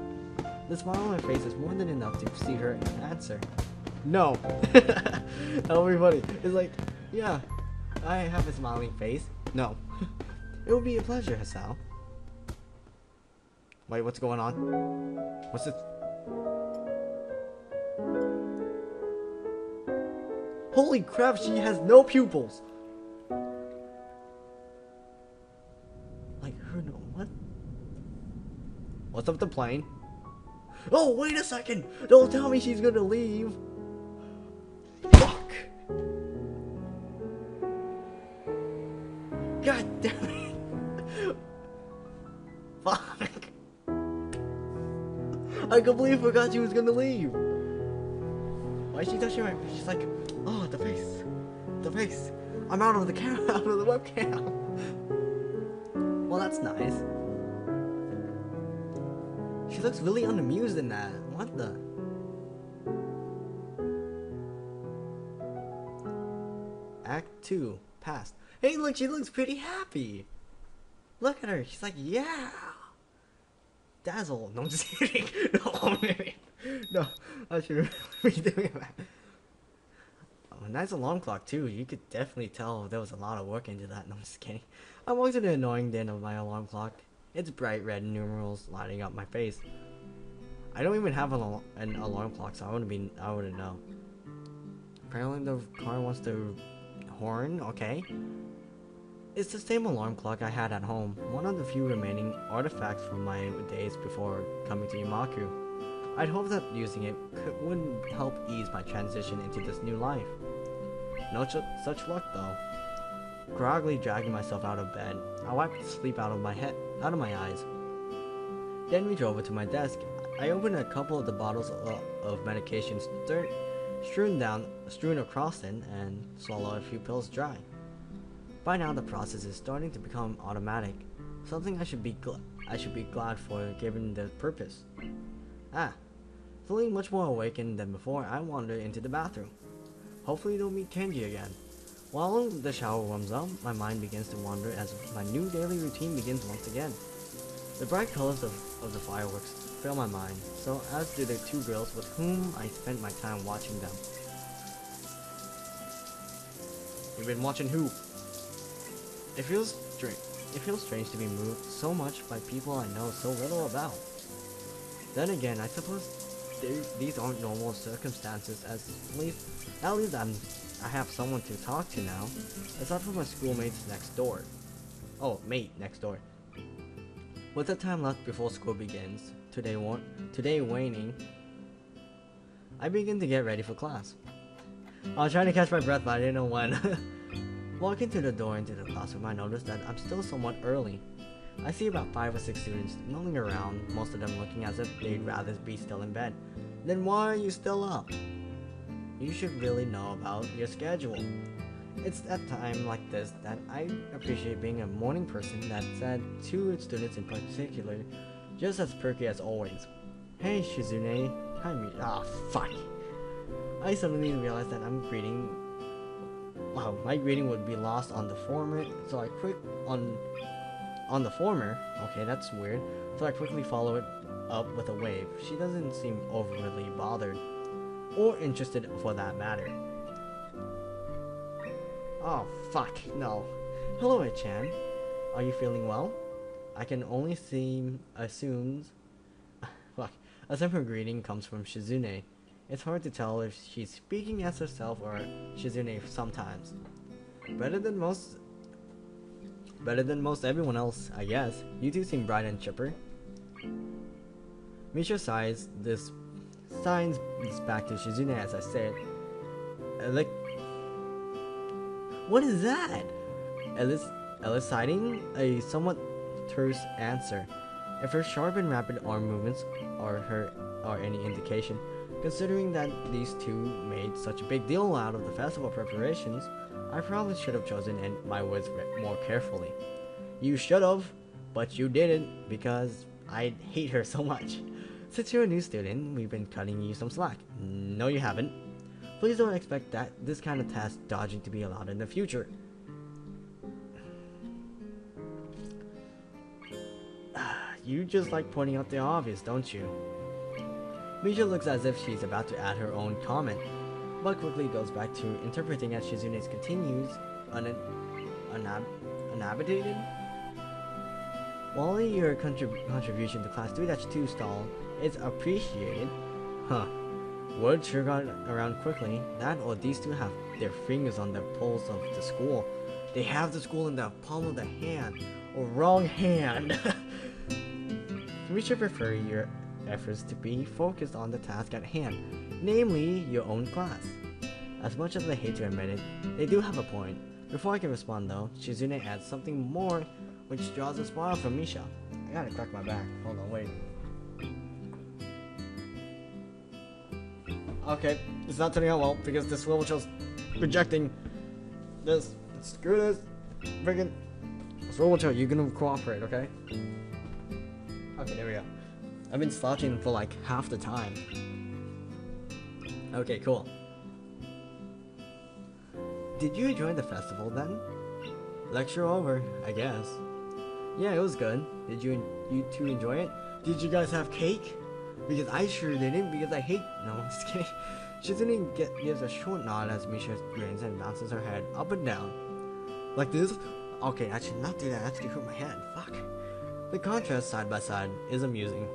A: The smile on my face is more than enough to see her answer. No. That'll be funny. It's like, yeah, I have a smiling face. No. It would be a pleasure, Hisao. Wait, what's going on? What's this? Holy crap, she has no pupils! Like, her no, what? What's up with the plane? Oh, wait a second! Don't tell me she's gonna leave! Fuck! God damn it! Fuck! I completely forgot she was gonna leave! Why is she touching my face? She's like, oh, the face. The face. I'm out of the camera, out of the webcam. Well, that's nice. She looks really unamused in that. What the? Act 2. Past. Hey, look, she looks pretty happy. Look at her. She's like, yeah. Dazzle. No, I'm just kidding. No, I should be doing that. Oh, a nice alarm clock too. You could definitely tell there was a lot of work into that. No, I'm just kidding. I walked to the annoying din of my alarm clock. Its bright red numerals lighting up my face. I don't even have an alarm clock, so I wouldn't know. Apparently the car wants to horn. Okay. It's the same alarm clock I had at home. One of the few remaining artifacts from my days before coming to Yamaku. I'd hoped that using it would help ease my transition into this new life. No such luck though. Groggily dragging myself out of bed, I wiped the sleep out of my eyes. Then reached over to my desk. I opened a couple of the bottles of medication strewn across it and swallowed a few pills dry. By now the process is starting to become automatic, something I should be glad for given the purpose. Feeling much more awakened than before, I wander into the bathroom. Hopefully they'll meet Kenji again. While the shower warms up, my mind begins to wander as my new daily routine begins once again. The bright colors of the fireworks fill my mind, so as do the two girls with whom I spent my time watching them. You've been watching who? It feels strange to be moved so much by people I know so little about. Then again, I suppose these aren't normal circumstances, at least I have someone to talk to now, aside from my schoolmates next door. Oh, mate next door. With the time left before school begins, today waning, I begin to get ready for class. I was trying to catch my breath, but I didn't know when. Walking through the door into the classroom, I notice that I'm still somewhat early. I see about 5 or 6 students milling around, most of them looking as if they'd rather be still in bed. Then why are you still up? You should really know about your schedule. It's at time like this that I appreciate being a morning person. That said, 2 students in particular, just as perky as always. Hey Shizune, hi me. Fuck. I suddenly realized that my greeting would be lost on the former, so I click on the former. Okay, that's weird. So I quickly follow it up with a wave. She doesn't seem overly bothered. or interested for that matter. Oh, fuck, no. Hello, Chan. Are you feeling well? I can only assume fuck. A simple greeting comes from Shizune. It's hard to tell if she's speaking as herself or Shizune sometimes. Better than most everyone else, I guess. You two seem bright and chipper. Misha signs this back to Shizune as I say it. What is that? Eliciting a somewhat terse answer. If her sharp and rapid arm movements are any indication, considering that these two made such a big deal out of the festival preparations, I probably should have chosen my words more carefully. You should have, but you didn't because I hate her so much. Since you're a new student, we've been cutting you some slack. No, you haven't. Please don't expect that this kind of task dodging to be allowed in the future. You just like pointing out the obvious, don't you? Misha looks as if she's about to add her own comment, but quickly goes back to interpreting as Shizune's continues, uninhabited. While your contribution to Class 3-2 stall is appreciated, word sure got around quickly. That or these two have their fingers on the pulse of the school. They have the school in the palm of the hand, or wrong hand. We should prefer your efforts to be focused on the task at hand, namely your own class. As much as I hate to admit it, they do have a point. Before I can respond though, Shizune adds something more which draws a smile from Misha. I gotta crack my back. Hold on, wait. Okay, it's not turning out well because this level show's projecting this. Screw this. Friggin' this level show, you're gonna cooperate, okay? Okay, there we go. I've been slouching for like half the time. Okay, cool. Did you enjoy the festival then? Lecture over, I guess. Yeah, it was good. Did you two enjoy it? Did you guys have cake? Because I sure didn't, because I hate... No, I'm just kidding. Shizune gives a short nod as Misha grins and bounces her head up and down. Like this? Okay, I should not do that. I actually hurt my head. Fuck. The contrast side by side is amusing.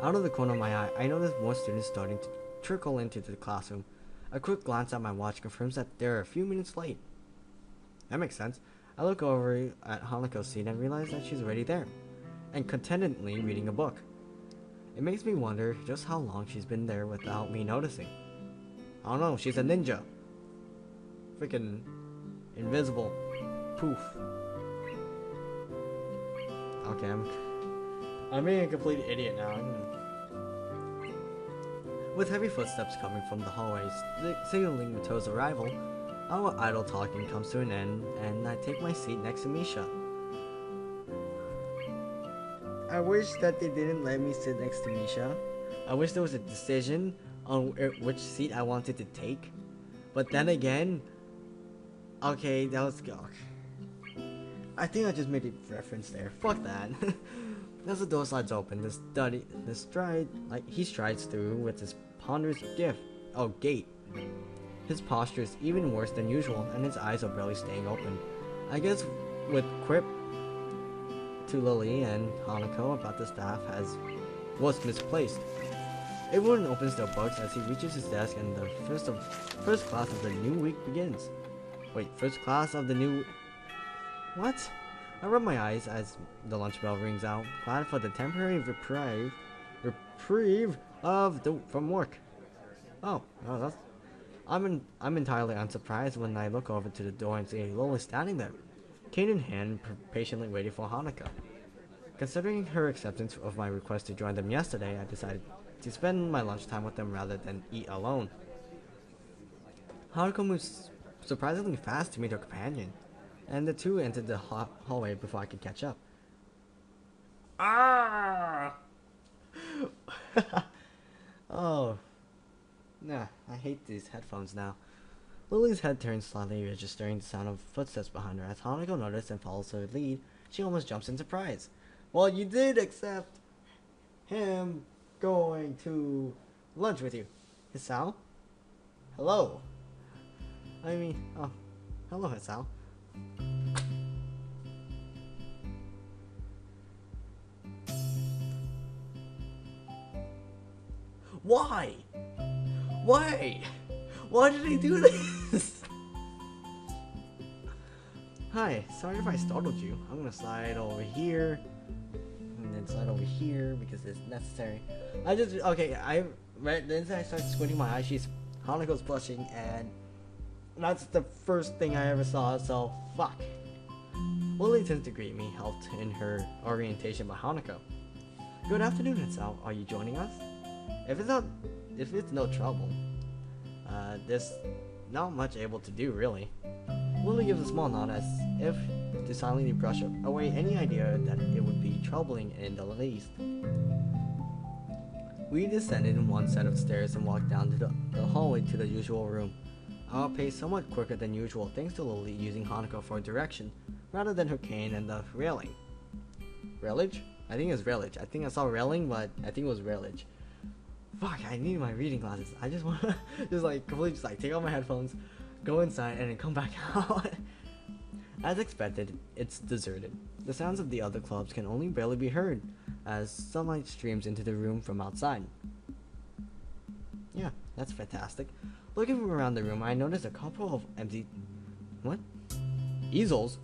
A: Out of the corner of my eye, I notice more students starting to trickle into the classroom. A quick glance at my watch confirms that they're a few minutes late. That makes sense. I look over at Hanako's seat and realize that she's already there, and contentedly reading a book. It makes me wonder just how long she's been there without me noticing. I don't know, she's a ninja. Freaking invisible. Poof. Okay, I'm being a complete idiot now. With heavy footsteps coming from the hallways, signaling Mato's arrival, our idle talking comes to an end, and I take my seat next to Misha. I wish that they didn't let me sit next to Misha. I wish there was a decision on which seat I wanted to take. But then again, okay, that was... I think I just made a reference there. Fuck that. As the door slides open, he strides through with his ponderous gait. His posture is even worse than usual, and his eyes are barely staying open. I guess with quip to Lilly and Hanako about the staff was misplaced. Everyone opens their books as he reaches his desk, and the first class of the new week begins. Wait, first class of the new... What? I rub my eyes as the lunch bell rings out, glad for the temporary reprieve from work. Oh, that's... I'm entirely unsurprised when I look over to the door and see Lilly standing there, cane in hand, patiently waiting for Hanako. Considering her acceptance of my request to join them yesterday, I decided to spend my lunchtime with them rather than eat alone. Hanako moves surprisingly fast to meet her companion, and the two entered the hallway before I could catch up. Ah! Oh. Nah, I hate these headphones now. Lily's head turns slightly, registering the sound of footsteps behind her. As Hanako notices and follows her lead, she almost jumps in surprise. Well, you did accept him going to lunch with you. Hisao? Hello. I mean, oh, hello, Hisao. Why? Why? Why did I do this? Hi, sorry if I startled you. I'm gonna slide over here, and then slide over here because it's necessary. Then I start squinting my eyes. Hanako's blushing, and that's the first thing I ever saw, so fuck. Lilly tends to greet me, helped in her orientation by Hanako. Good afternoon, Hisao. Are you joining us? If it's no trouble, there's not much able to do, really. Lilly gives a small nod as if to silently brush away any idea that it would be troubling in the least. We descended in one set of stairs and walked down to the hallway to the usual room. Our pace somewhat quicker than usual thanks to Lilly using Hanako for direction, rather than her cane and the railing. Railage? I think it's railage. I think I saw railing, but I think it was railage. Fuck, I need my reading glasses. I just wanna completely take out my headphones, go inside, and then come back out. As expected, it's deserted. The sounds of the other clubs can only barely be heard, as sunlight streams into the room from outside. Yeah, that's fantastic. Looking around the room, I noticed a couple of empty... easels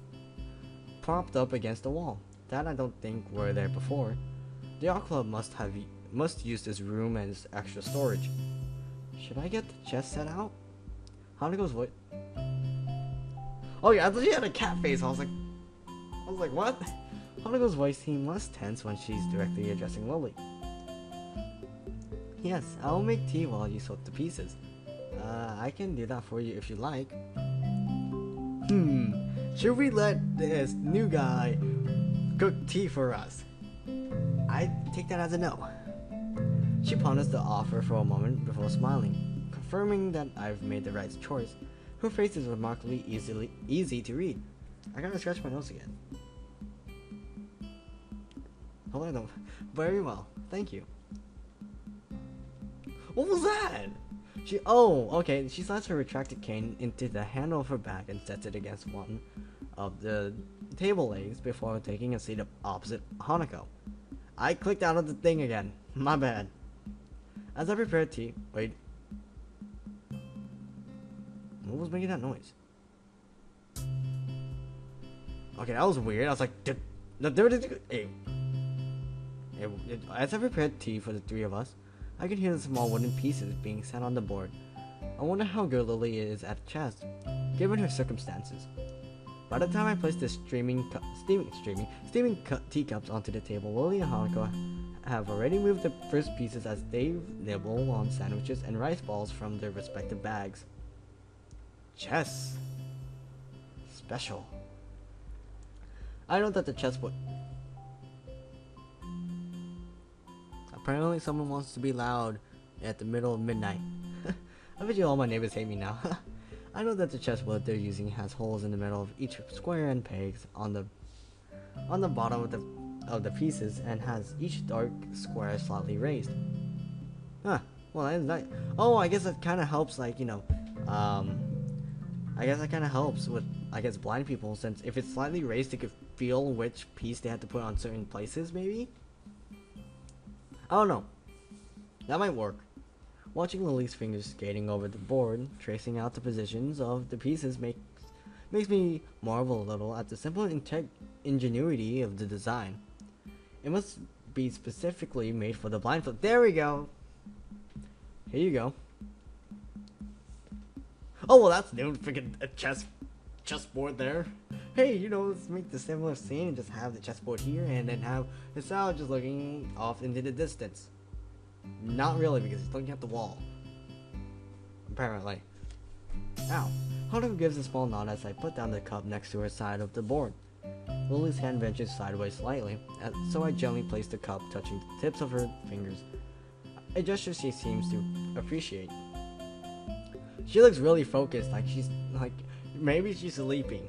A: propped up against the wall. That I don't think were there before. The art club must use this room as extra storage. Should I get the chess set out? Hanako's voice... Oh yeah, I thought she had a cat face. I was like, what? Hanako's voice seemed less tense when she's directly addressing Lilly. Yes, I'll make tea while you sort the pieces. I can do that for you if you like. Should we let this new guy cook tea for us? I take that as a no. She ponders the offer for a moment before smiling, confirming that I've made the right choice. Her face is remarkably easy to read. I gotta scratch my nose again. Hello, very well, thank you. What was that? Okay, she slides her retracted cane into the handle of her bag and sets it against one of the table legs before taking a seat opposite Hanako. I clicked out of the thing again. My bad. As I prepared tea... Wait. What was making that noise? Okay, that was weird. I was like... Hey. As I prepared tea for the three of us, I could hear the small wooden pieces being set on the board. I wonder how good Lilly is at chess, given her circumstances. By the time I placed the steaming teacups onto the table, Lilly and Hanako have already moved the first pieces as they nibble on sandwiches and rice balls from their respective bags. Chess. Special. I know that the chessboard... Apparently someone wants to be loud at the middle of midnight. I bet you all my neighbors hate me now. I know that the chessboard they're using has holes in the middle of each square and pegs on the bottom of the pieces and has each dark square slightly raised. Huh. Well, that is nice. Oh, I guess that kind of helps, I guess that kind of helps with, blind people, since if it's slightly raised, they could feel which piece they have to put on certain places, maybe? I don't know. That might work. Watching Lilly's fingers skating over the board, tracing out the positions of the pieces makes me marvel a little at the simple ingenuity of the design. It must be specifically made for the blindfold. There we go! Here you go. Oh, well, that's new. Freaking a chessboard there. Hey, let's make the similar scene and just have the chessboard here and then have Hisao just looking off into the distance. Not really, because he's looking at the wall. Apparently. Ow. Hanako gives a small nod as I put down the cup next to her side of the board. Lilly's hand ventures sideways slightly, so I gently place the cup touching the tips of her fingers. A gesture she seems to appreciate. She looks really focused, maybe she's sleeping.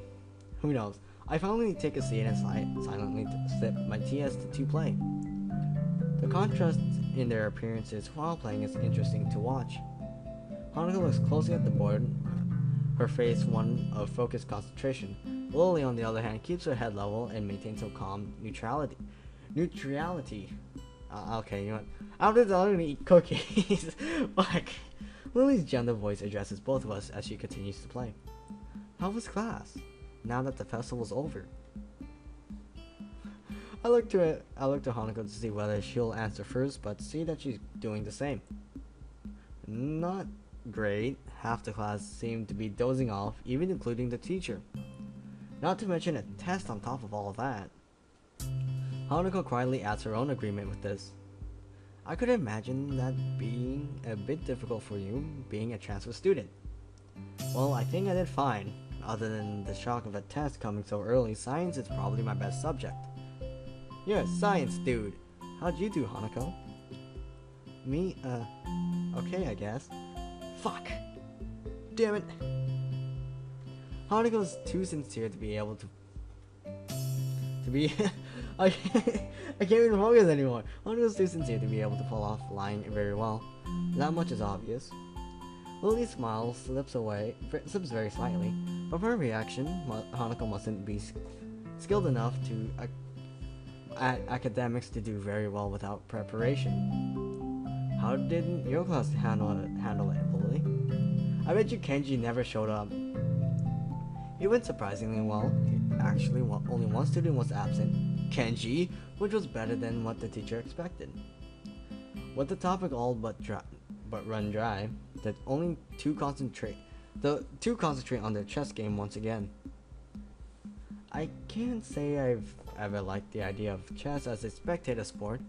A: Who knows? I finally take a seat and silently sip my tea as the two play. The contrast in their appearances while playing is interesting to watch. Hanako looks closely at the board, her face one of focused concentration. Lilly, on the other hand, keeps her head level and maintains a calm neutrality. Okay, you know what? After that, I'm gonna eat cookies. Fuck. Lily's gentle voice addresses both of us as she continues to play. How was class? Now that the festival's over. I look to Hanako to see whether she'll answer first, but see that she's doing the same. Not great. Half the class seemed to be dozing off, even including the teacher. Not to mention a test on top of all of that. Hanako quietly adds her own agreement with this. I could imagine that being a bit difficult for you, being a transfer student. Well, I think I did fine. Other than the shock of a test coming so early, science is probably my best subject. You're a science dude. How'd you do, Hanako? Me, okay, I guess. Fuck! Damn it! Hanako's too sincere to be able to be... I can't even focus anymore. Hanako's too sincere to be able to pull off lying very well. That much is obvious. Lily's smile slips very slightly. From her reaction, Hanako mustn't be skilled enough to academics to do very well without preparation. How did your class handle it, Lily? I bet you Kenji never showed up. It went surprisingly well. Actually, only one student was absent, Kenji, which was better than what the teacher expected. With the topic all but run dry, the two concentrate on their chess game once again. I can't say I've ever liked the idea of chess as a spectator sport,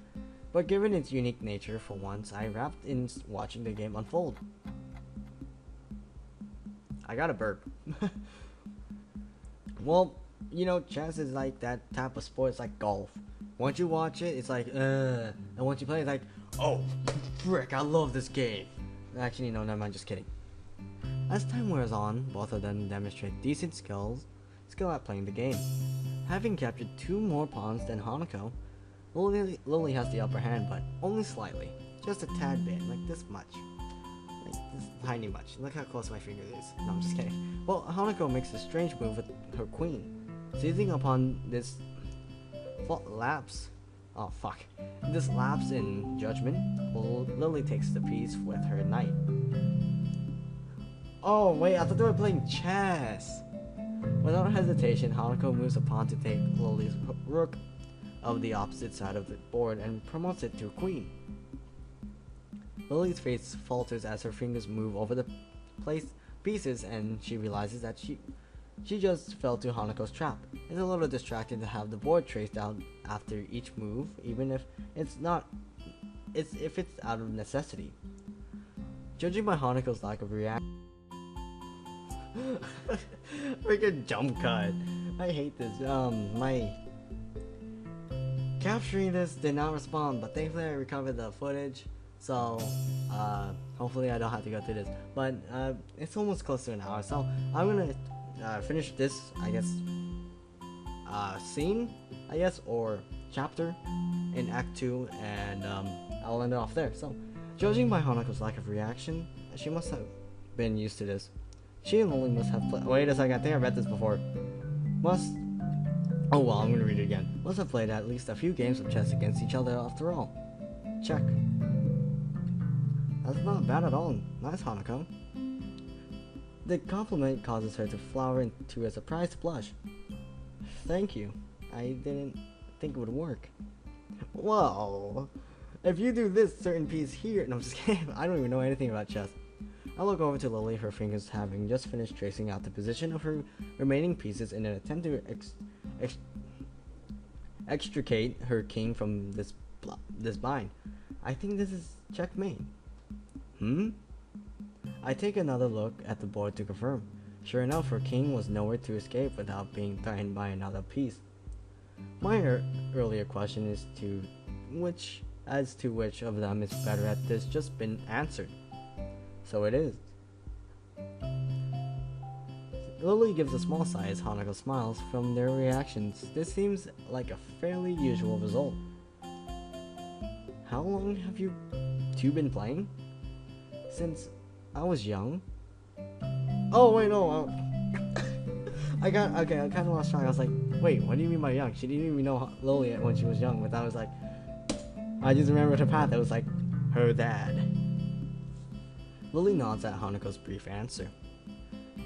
A: but given its unique nature, for once, I wrapped in watching the game unfold. I got a burp. Well, you know, chess is like that type of sport. It's like golf. Once you watch it, it's like, and once you play, it's like, oh, frick, I love this game. Actually, no, never mind, just kidding. As time wears on, both of them demonstrate decent skill at playing the game. Having captured 2 more pawns than Hanako, Lily has the upper hand, but only slightly. Just a tad bit, like this much. Like this tiny much. Look how close my finger is. No, I'm just kidding. Well, Hanako makes a strange move with her queen. Seizing upon this lapse in judgment, Lily takes the piece with her knight. Oh wait, I thought they were playing chess! Without hesitation, Hanako moves a pawn to take Lily's rook of the opposite side of the board and promotes it to queen. Lily's face falters as her fingers move over the pieces, and she realizes that she just fell to Hanako's trap. It's a little distracting to have the board traced out after each move, even if it's out of necessity. Judging by Hanako's lack of reaction, freaking jump cut. I hate this. My capturing this did not respond, but thankfully I recovered the footage. So, hopefully I don't have to go through this. But it's almost close to an hour, so I'm gonna finish this, I guess, scene, I guess, or chapter in Act 2, and I'll end it off there. So, judging by Hanako's lack of reaction, she must have been used to this. She and Lily must have wait a second, I think I read this before. Oh well, I'm gonna read it again. Must have played at least a few games of chess against each other after all. Check. That's not bad at all. Nice, Hanako. The compliment causes her to flower into a surprised blush. Thank you. I didn't think it would work. Whoa. If you do this certain piece here... No, I'm just kidding. I don't even know anything about chess. I look over to Lily, her fingers having just finished tracing out the position of her remaining pieces in an attempt to extricate her king from this bind. I think this is checkmate. I take another look at the board to confirm. Sure enough, her king was nowhere to escape without being threatened by another piece. My earlier question as to which of them is better at this just been answered. So it is. Lily gives a small sigh as Hanako smiles. From their reactions, this seems like a fairly usual result. How long have you two been playing? Since I was young. Oh wait, no. I kind of lost track. I was like, wait, what do you mean by young? She didn't even know Lilly when she was young. But I was like, I just remembered her path. It was like her dad. Lilly nods at Hanako's brief answer.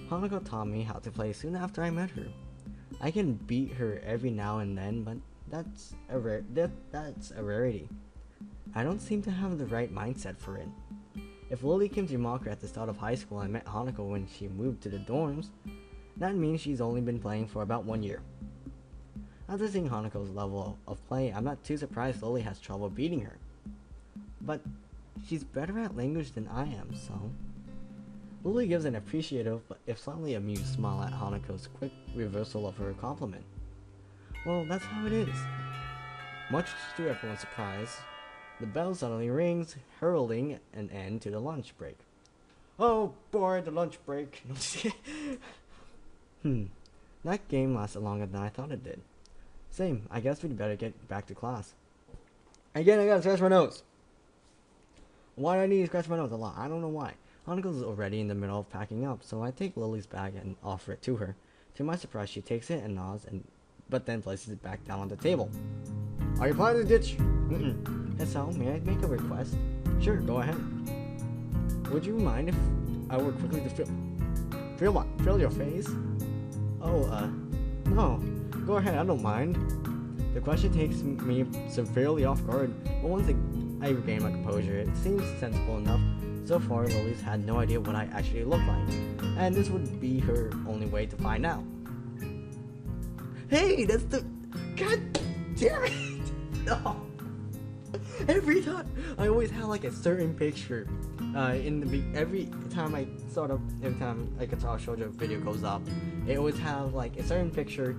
A: Hanako taught me how to play soon after I met her. I can beat her every now and then, but that's a rarity. I don't seem to have the right mindset for it. If Lilly came to Yamaku at the start of high school and met Hanako when she moved to the dorms, that means she's only been playing for about 1 year. After seeing Hanako's level of play, I'm not too surprised Lilly has trouble beating her. But she's better at language than I am, so... Lilly gives an appreciative but if slightly amused smile at Hanako's quick reversal of her compliment. Well, that's how it is. Much to everyone's surprise, the bell suddenly rings, heralding an end to the lunch break. Oh boy, the lunch break. That game lasted longer than I thought it did. Same, I guess we'd better get back to class. Again, I gotta scratch my nose. Why do I need to scratch my nose a lot? I don't know why. Hanako's already in the middle of packing up, so I take Lily's bag and offer it to her. To my surprise, she takes it and nods, but then places it back down on the table. Are you planning to ditch? Hisao, may I make a request? Sure, go ahead. Would you mind if I were quickly to feel what? Feel your face? Oh, no. Go ahead, I don't mind. The question takes me severely off guard, but once I regain my composure, it seems sensible enough. So far, Lily's had no idea what I actually look like, and this would be her only way to find out. Hey, that's the... God damn it! No! Every time, I always have like a certain picture every time a Katawa Shoujo video goes up, it always have like a certain picture.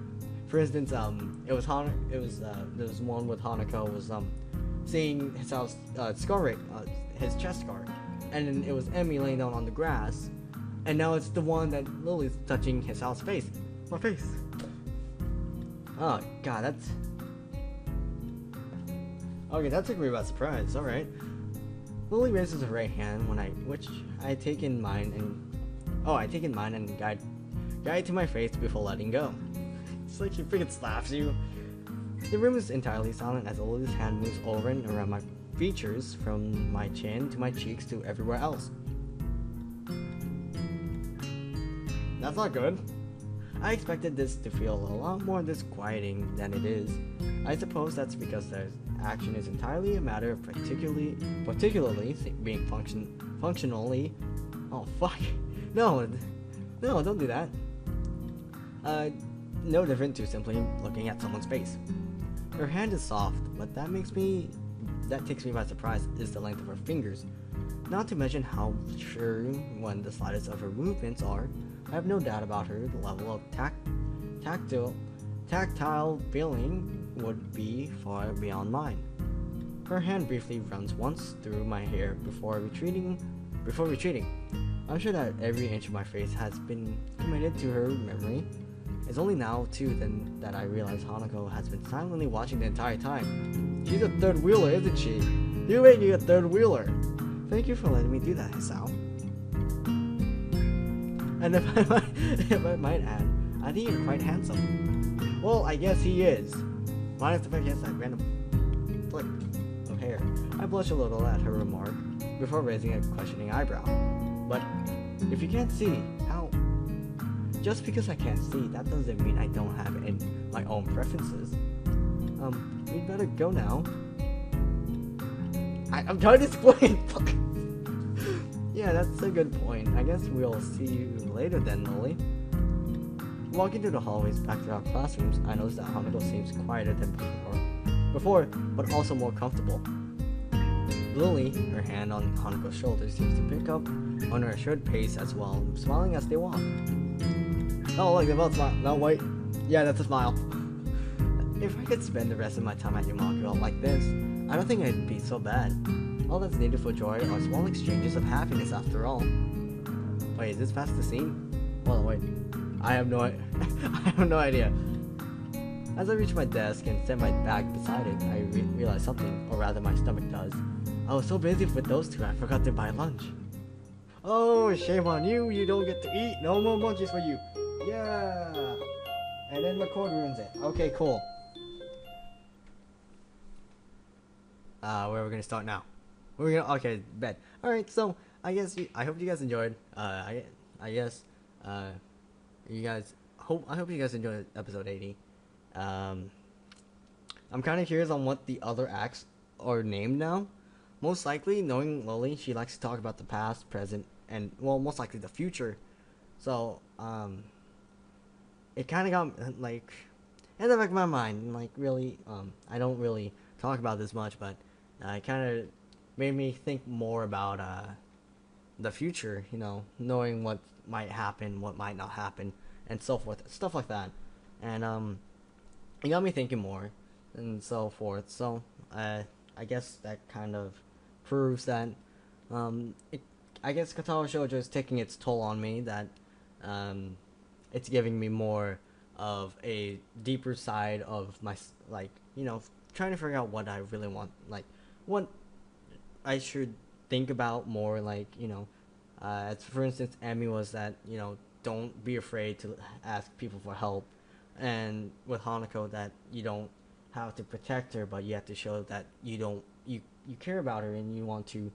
A: For instance, there was one with Hanako was seeing Hisao's scar, his chest scar, and then it was Emmy laying down on the grass, and now it's the one that Lily's touching Hisao's face. My face. Oh god, that's okay. That took me by surprise. All right. Lilly raises her right hand which I take in mine and guide it to my face before letting go. It's like she freaking slaps you. The room is entirely silent as Lily's hand moves over and around my features from my chin to my cheeks to everywhere else. That's not good. I expected this to feel a lot more disquieting than it is. I suppose that's because their action is entirely a matter of particularly being functionally. Oh fuck! No, don't do that. No different to simply looking at someone's face. Her hand is soft, but that takes me by surprise is the length of her fingers. Not to mention how sure when the slightest of her movements are. I have no doubt about her. The level of tactile feeling would be far beyond mine. Her hand briefly runs once through my hair before retreating. I'm sure that every inch of my face has been committed to her memory. It's only now, too, that I realize Hanako has been silently watching the entire time. She's a third wheeler, isn't she? You're making a third wheeler. Thank you for letting me do that, Hisao. And if I might add, I think you're quite handsome. Well, I guess he is. Minus the fact he has that random flick of hair. I blush a little at her remark before raising a questioning eyebrow. But if you can't see, how? Just because I can't see, that doesn't mean I don't have my own preferences. We'd better go now. I'm trying to explain. Fuck. Yeah, that's a good point. I guess we'll see you later then, Lilly. Walking through the hallways back to our classrooms, I noticed that Hanako seems quieter than before, but also more comfortable. Lilly, her hand on Hanako's shoulder, seems to pick up on her assured pace as well, smiling as they walk. Oh, look, they both smile. No, wait. Yeah, that's a smile. If I could spend the rest of my time at Yamaku like this, I don't think it'd be so bad. All that's needed for joy are small exchanges of happiness after all. Wait, is this past the scene? Well, wait. I have no idea. As I reach my desk and set my bag beside it, I realize something, or rather my stomach does. I was so busy with those two I forgot to buy lunch. Oh, shame on you. You don't get to eat. No more munchies for you. Yeah. And then record ruins it. Okay, cool. Where are we gonna start now? We're gonna okay, bed. All right, so I hope you guys enjoyed. I guess you guys I hope you guys enjoyed episode 80. Um, I'm kind of curious on what the other acts are named now. Most likely, knowing Lily, she likes to talk about the past, present, and well, most likely the future. So it kind of got like in the back of my mind, like really, I don't really talk about this much, but it kind of made me think more about the future. You know, knowing what might happen, what might not happen, and so forth, stuff like that, and it got me thinking more, and so forth. So I guess that kind of proves that it. I guess Katawa Shoujo is taking its toll on me. That it's giving me more of a deeper side of my like trying to figure out what I really want, like what I should think about more, like as for instance Emmy was that don't be afraid to ask people for help, and with Hanako that you don't have to protect her, but you have to show that you care about her and you want to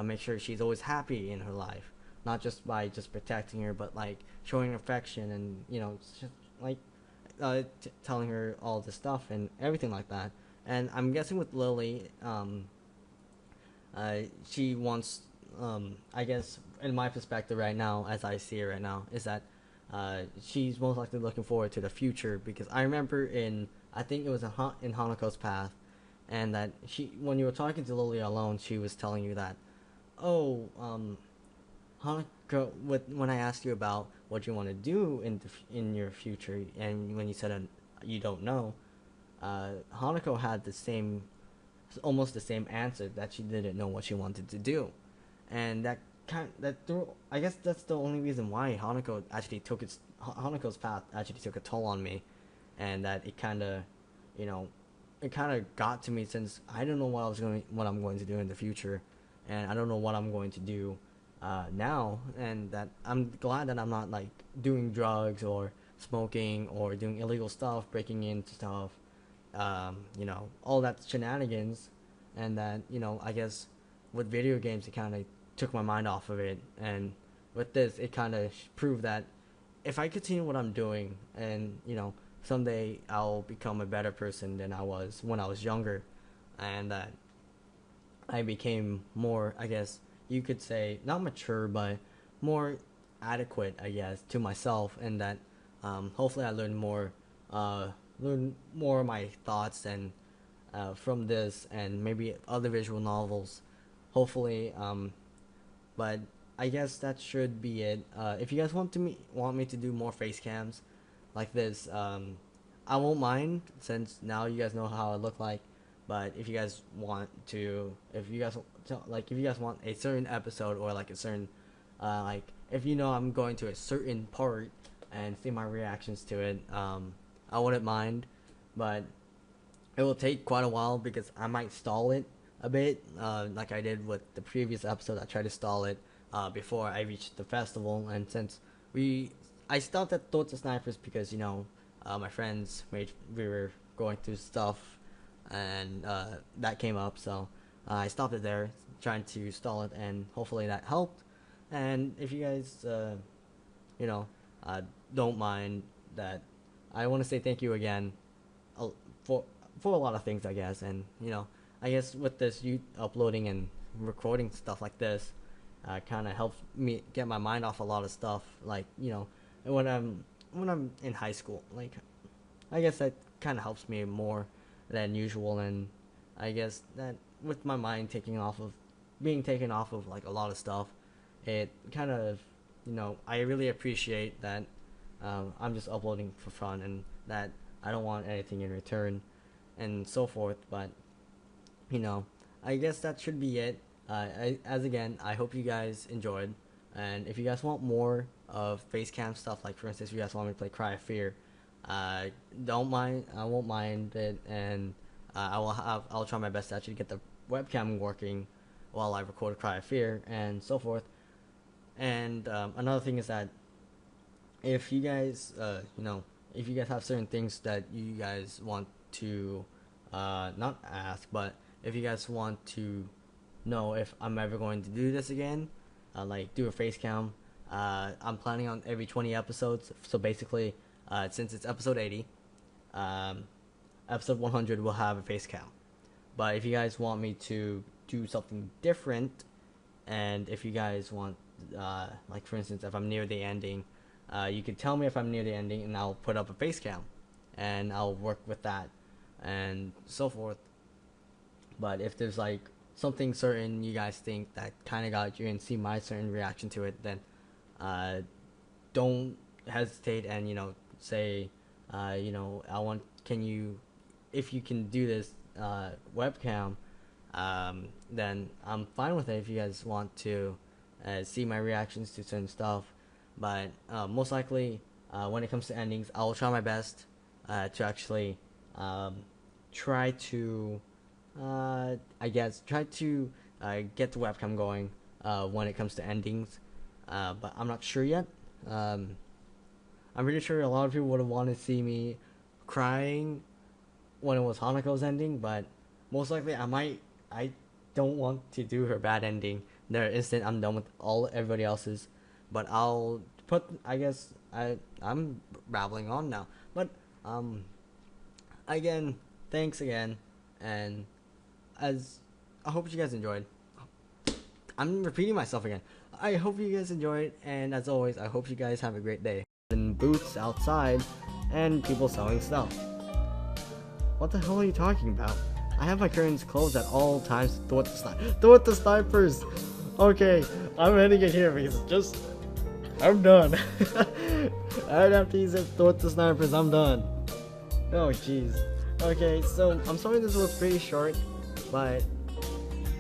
A: make sure she's always happy in her life, not just by just protecting her, but like showing affection and just like telling her all this stuff and everything like that. And I'm guessing with Lily, she wants, I guess, in my perspective right now, as I see it right now, is that she's most likely looking forward to the future, because I remember I think it was in Hanako's path, and that when you were talking to Lily alone, she was telling you that, oh, Hanako, when I asked you about what you want to do in your future, and when you said you don't know, Hanako had almost the same answer, that she didn't know what she wanted to do, and I guess that's the only reason why Hanako's path actually took a toll on me, and that it kind of, got to me, since I don't know what I'm going to do in the future, and I don't know what I'm going to do now, and that I'm glad that I'm not like doing drugs or smoking or doing illegal stuff, breaking into stuff, all that shenanigans, and that I guess with video games it kind of took my mind off of it, and with this it kind of proved that if I continue what I'm doing, and someday I'll become a better person than I was when I was younger, and that I became more, I guess you could say, not mature, but more adequate, I guess, to myself, and that hopefully I learn more of my thoughts and from this, and maybe other visual novels, hopefully. But I guess that should be it. If you guys want me to do more face cams like this, I won't mind, since now you guys know how I look like. But if you guys want if you guys want a certain episode, or like a certain like if I'm going to a certain part and see my reactions to it, I wouldn't mind, but it will take quite a while, because I might stall it a bit, like I did with the previous episode. I tried to stall it before I reached the festival, and since I stopped at Thoughts of Snipers because my friends we were going through stuff, and that came up, so I stopped it there, trying to stall it, and hopefully that helped. And if you guys you know don't mind that, I want to say thank you again for a lot of things, I guess. And I guess with this you uploading and recording stuff like this kind of helps me get my mind off a lot of stuff, like when I'm in high school, like I guess that kind of helps me more than usual. And I guess that with my mind being taken off of like a lot of stuff, it kind of I really appreciate that I'm just uploading for fun, and that I don't want anything in return, and so forth. But I guess that should be it. I hope you guys enjoyed, and if you guys want more of face cam stuff, like for instance, if you guys want me to play Cry of Fear, don't mind. I won't mind it, and I'll try my best to actually get the webcam working while I record Cry of Fear and so forth. And another thing is that if you guys, if you guys have certain things that you guys want to, not ask, but if you guys want to know if I'm ever going to do this again, like do a face cam, I'm planning on every 20 episodes. So basically, since it's episode 80, episode 100 will have a face cam. But if you guys want me to do something different, and if you guys want, like for instance, if I'm near the ending, you can tell me if I'm near the ending, and I'll put up a face cam, and I'll work with that, and so forth. But if there's like something certain you guys think that kind of got you and see my certain reaction to it, then don't hesitate and say, I want, can you, if you can do this webcam, then I'm fine with it if you guys want to see my reactions to certain stuff. But most likely, when it comes to endings, I'll try my best to actually try to, try to get the webcam going when it comes to endings. But I'm not sure yet. I'm pretty sure a lot of people would have wanted to see me crying when it was Hanako's ending, but most likely I don't want to do her bad ending. The instant I'm done with everybody else's. But I'll put, I'm babbling on now. But again, thanks again, and as I hope you guys enjoyed. I'm repeating myself again. I hope you guys enjoyed, and as always, I hope you guys have a great day. In booths outside, and people selling stuff. What the hell are you talking about? I have my curtains closed at all times. Throw it the snipers. Okay, I'm ending it here because I'm done. Right after you said throw it the snipers, I'm done. Oh jeez. Okay, so I'm sorry this was pretty short, but